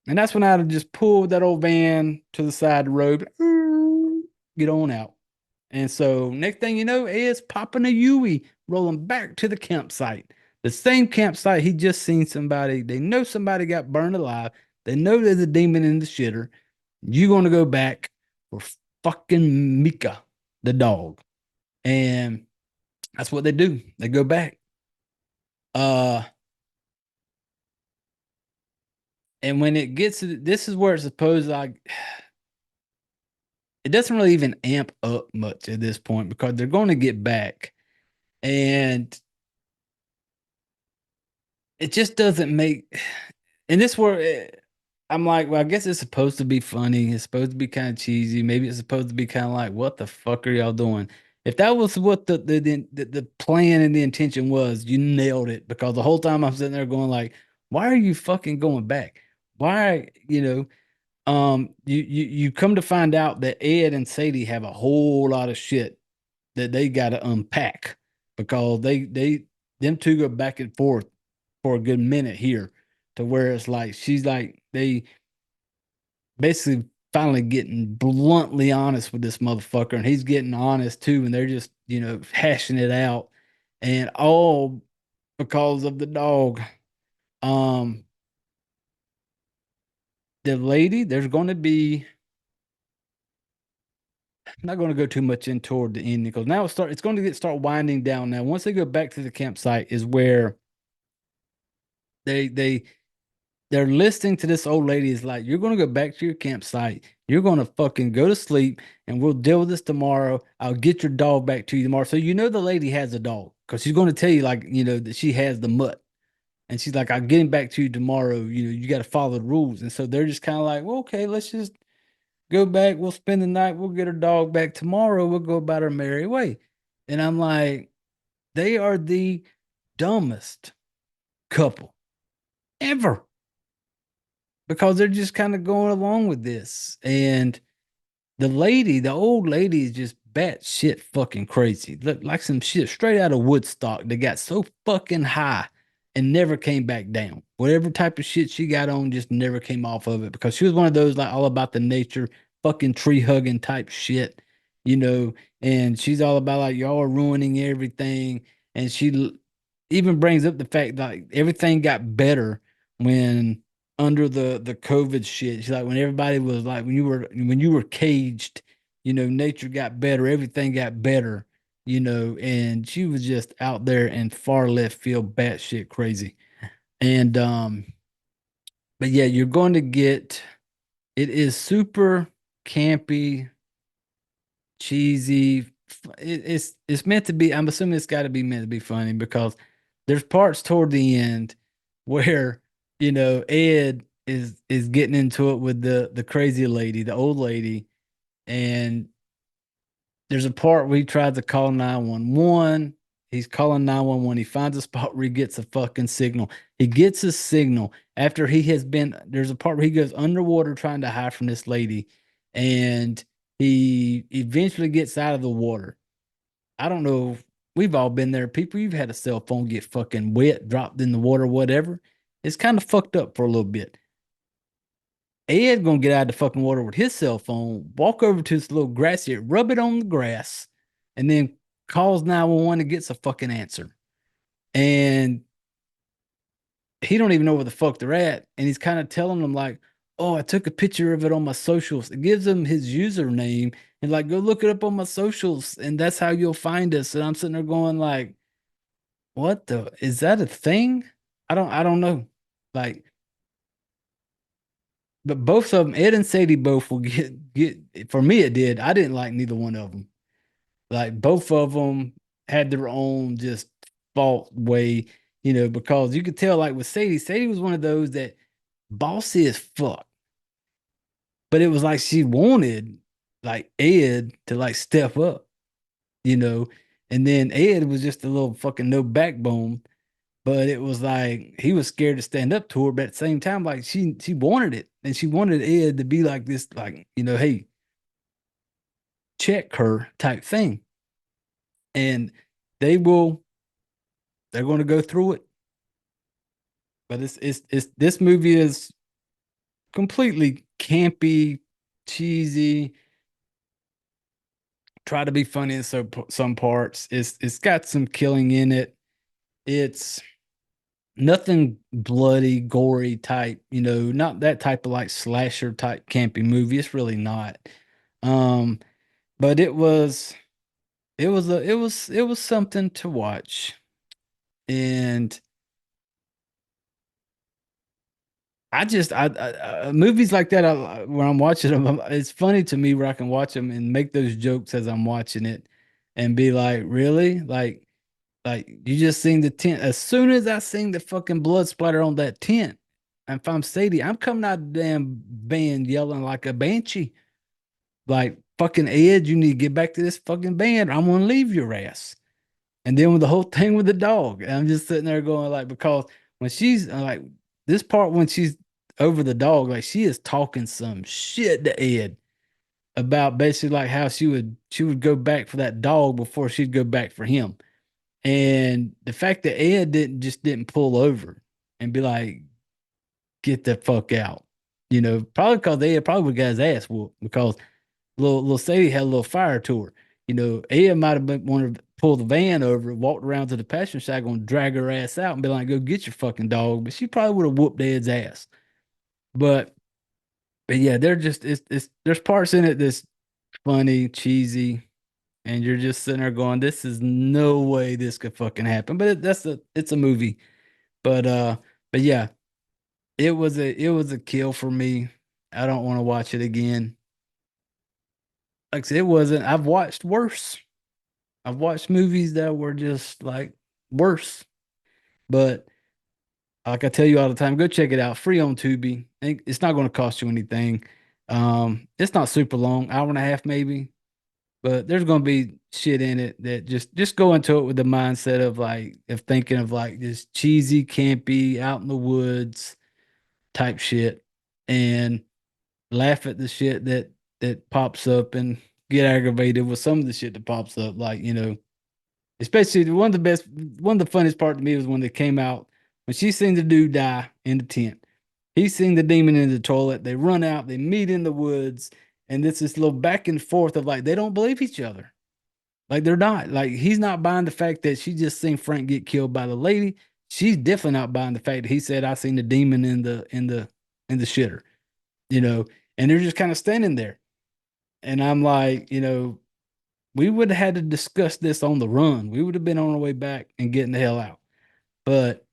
And that's when I'd have just pulled that old van to the side of the road, get on out. And so next thing you know, Ed's popping a Yui, rolling back to the campsite. The same campsite he just seen somebody. They know somebody got burned alive. They know there's a demon in the shitter. You're gonna go back for fucking Mika, the dog. And that's what they do. They go back. Uh and when it gets to this is where it's supposed like it doesn't really even amp up much at this point because they're going to get back. And it just doesn't make. And this where I'm like, well, I guess it's supposed to be funny. It's supposed to be kind of cheesy. Maybe it's supposed to be kind of like, what the fuck are y'all doing? If that was what the plan and the intention was, you nailed it. Because the whole time I'm sitting there going like, why are you fucking going back? Why, you come to find out that Ed and Sadie have a whole lot of shit that they got to unpack because them two go back and forth for a good minute here to where it's like she's like they basically finally getting bluntly honest with this motherfucker and he's getting honest too and they're just hashing it out and all because of the dog. um the lady, there's going to be I'm not going to go too much in toward the ending because now it's going to start winding down. Now, once they go back to the campsite, is where they they're listening to this old lady is like, you're going to go back to your campsite. You're going to fucking go to sleep and we'll deal with this tomorrow. I'll get your dog back to you tomorrow. So, the lady has a dog because she's going to tell you, like, that she has the mutt. And she's like, I'll get him back to you tomorrow. You got to follow the rules. And so they're just kind of like, well, okay, let's just go back. We'll spend the night. We'll get our dog back tomorrow. We'll go about our merry way. And I'm like, they are the dumbest couple ever because they're just kind of going along with this. And the old lady is just batshit fucking crazy. Like some shit straight out of Woodstock. They got so fucking high and never came back down. Whatever type of shit she got on just never came off of it because she was one of those like all about the nature, fucking tree hugging type shit, and she's all about like y'all are ruining everything. And she even brings up the fact that like, everything got better when under the COVID shit. She's like, when everybody was like, when you were caged, nature got better, everything got better, and she was just out there in far left field, batshit crazy. And but yeah, you're going to get it is super campy, cheesy. It's meant to be. I'm assuming it's got to be meant to be funny because there's parts toward the end where Ed is getting into it with the crazy lady, the old lady, and there's a part where he tries to call 911. He's calling 911. He finds a spot where he gets a fucking signal. He gets a signal after he has been. There's a part where he goes underwater trying to hide from this lady, and he eventually gets out of the water. I don't know. We've all been there. People, you've had a cell phone get fucking wet, dropped in the water, whatever. It's kind of fucked up for a little bit. Ed gonna get out of the fucking water with his cell phone, walk over to this little grassy, rub it on the grass, and then calls 911 and gets a fucking answer. And he don't even know where the fuck they're at. And he's kind of telling them like, oh, I took a picture of it on my socials. It gives him his username and like, go look it up on my socials. And that's how you'll find us. And I'm sitting there going like, is that a thing? I don't know. Like, but both of them, Ed and Sadie both will get, for me, it did. I didn't like neither one of them. Like both of them had their own just fault way, because you could tell like with Sadie was one of those that bossy as fuck. But it was like she wanted like Ed to like step up, and then Ed was just a little fucking no backbone. But it was like he was scared to stand up to her, but at the same time, like she wanted it, and she wanted Ed to be like this, like hey, check her type thing. And they're going to go through it. But it's this movie is completely campy, cheesy. Try to be funny in some parts. It's got some killing in it. It's nothing bloody, gory type, not that type of like slasher type campy movie. It's really not. But it was something to watch. And movies like that, when I'm watching them, it's funny to me where I can watch them and make those jokes as I'm watching it and be like, really? Like you just seen the tent. As soon as I seen the fucking blood splatter on that tent, and if I'm Sadie, I'm coming out of the damn van yelling like a banshee. Like, fucking Ed, you need to get back to this fucking band. I'm going to leave your ass. And then with the whole thing with the dog, and I'm just sitting there going like, because when she's like this part, when she's over the dog, like she is talking some shit to Ed about basically like how she would go back for that dog before she'd go back for him. And the fact that Ed didn't pull over and be like, get the fuck out, probably because Ed probably would got his ass whooped because little Sadie had a little fire to her. Ed might have been wanted to pull the van over, walked around to the passenger side, going to drag her ass out and be like, go get your fucking dog. But she probably would have whooped Ed's ass. But yeah, they're just, there's parts in it funny, cheesy, and you're just sitting there going, "This is no way this could fucking happen." But it's a movie. But yeah, it was a kill for me. I don't want to watch it again. Like I said, it wasn't. I've watched worse. I've watched movies that were just like worse. But like I tell you all the time, go check it out. Free on Tubi. It's not going to cost you anything. It's not super long, hour and a half maybe. But there's going to be shit in it that just go into it with the mindset of thinking of like this cheesy, campy, out in the woods type shit, and laugh at the shit that pops up and get aggravated with some of the shit that pops up. Like, especially one of the funniest part to me was when they came out, when she seen the dude die in the tent. He's seen the demon in the toilet. They run out, they meet in the woods, and it's this little back and forth of like, they don't believe each other. Like, they're not. Like, he's not buying the fact that she just seen Frank get killed by the lady. She's definitely not buying the fact that he said, I seen the demon in the shitter, and they're just kind of standing there. And I'm like, we would have had to discuss this on the run. We would have been on our way back and getting the hell out. But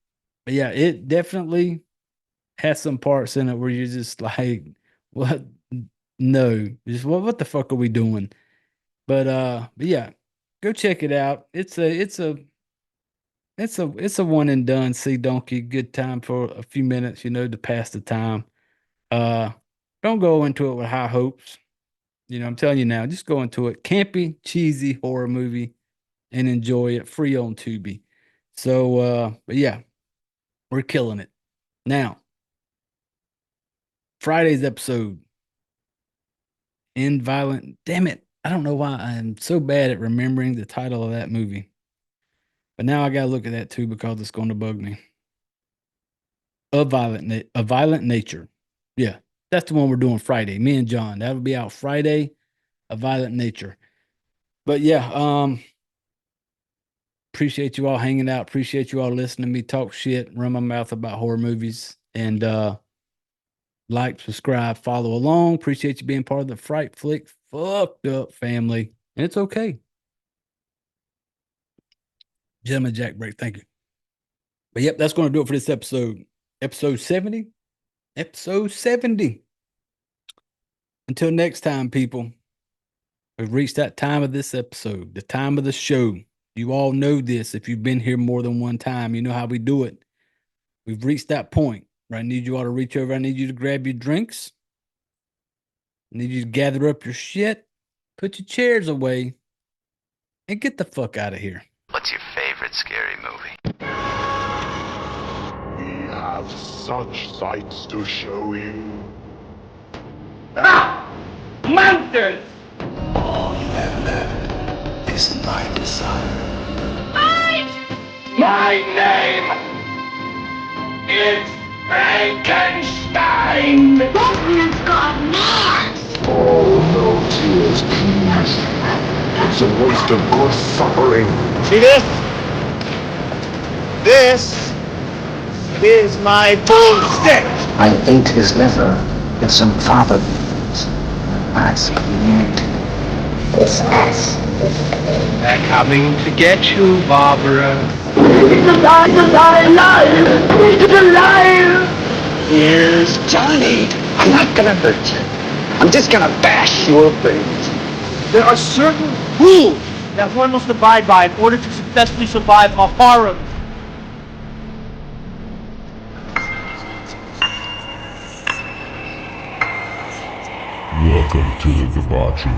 yeah, it definitely has some parts in it where you're just like, what? No, just what the fuck are we doing? But yeah, go check it out. It's a one and done. See donkey, good time for a few minutes, to pass the time. Uh, don't go into it with high hopes. I'm telling you now, just go into it. Campy, cheesy horror movie and enjoy it. Free on Tubi. So, but yeah, we're killing it. Now, Friday's episode, End Violent. Damn it. I don't know why I'm so bad at remembering the title of that movie. But now I got to look at that too because it's going to bug me. A Violent Nature. Yeah, that's the one we're doing Friday. Me and John. That'll be out Friday. A Violent Nature. But yeah, appreciate you all hanging out. Appreciate you all listening to me talk shit, run my mouth about horror movies, and like, subscribe, follow along. Appreciate you being part of the Fright Flick fucked up family, and it's okay. Gentleman Jack Break, thank you. But yep, that's going to do it for this episode. Episode 70. Episode 70. Until next time, people. We've reached that time of this episode, the time of the show. You all know this. If you've been here more than one time, you know how we do it. We've reached that point where I need you all to reach over. I need you to grab your drinks. I need you to gather up your shit, put your chairs away, and get the fuck out of here. What's your favorite scary movie? We have such sights to show you. Monsters! All you have left is my desire. My name is Frankenstein! That man's gone mad. Oh, no tears, please. It's a waste of good suffering. See this? This is my boomstick. I ate his liver with some fava beans. I screamed. This mess. They're coming to get you, Barbara. It's alive! It's alive! It's alive! Here's Johnny. I'm not gonna hurt you. I'm just gonna bash your brains. There are certain rules that one must abide by in order to successfully survive a horror. Welcome to the debauchery.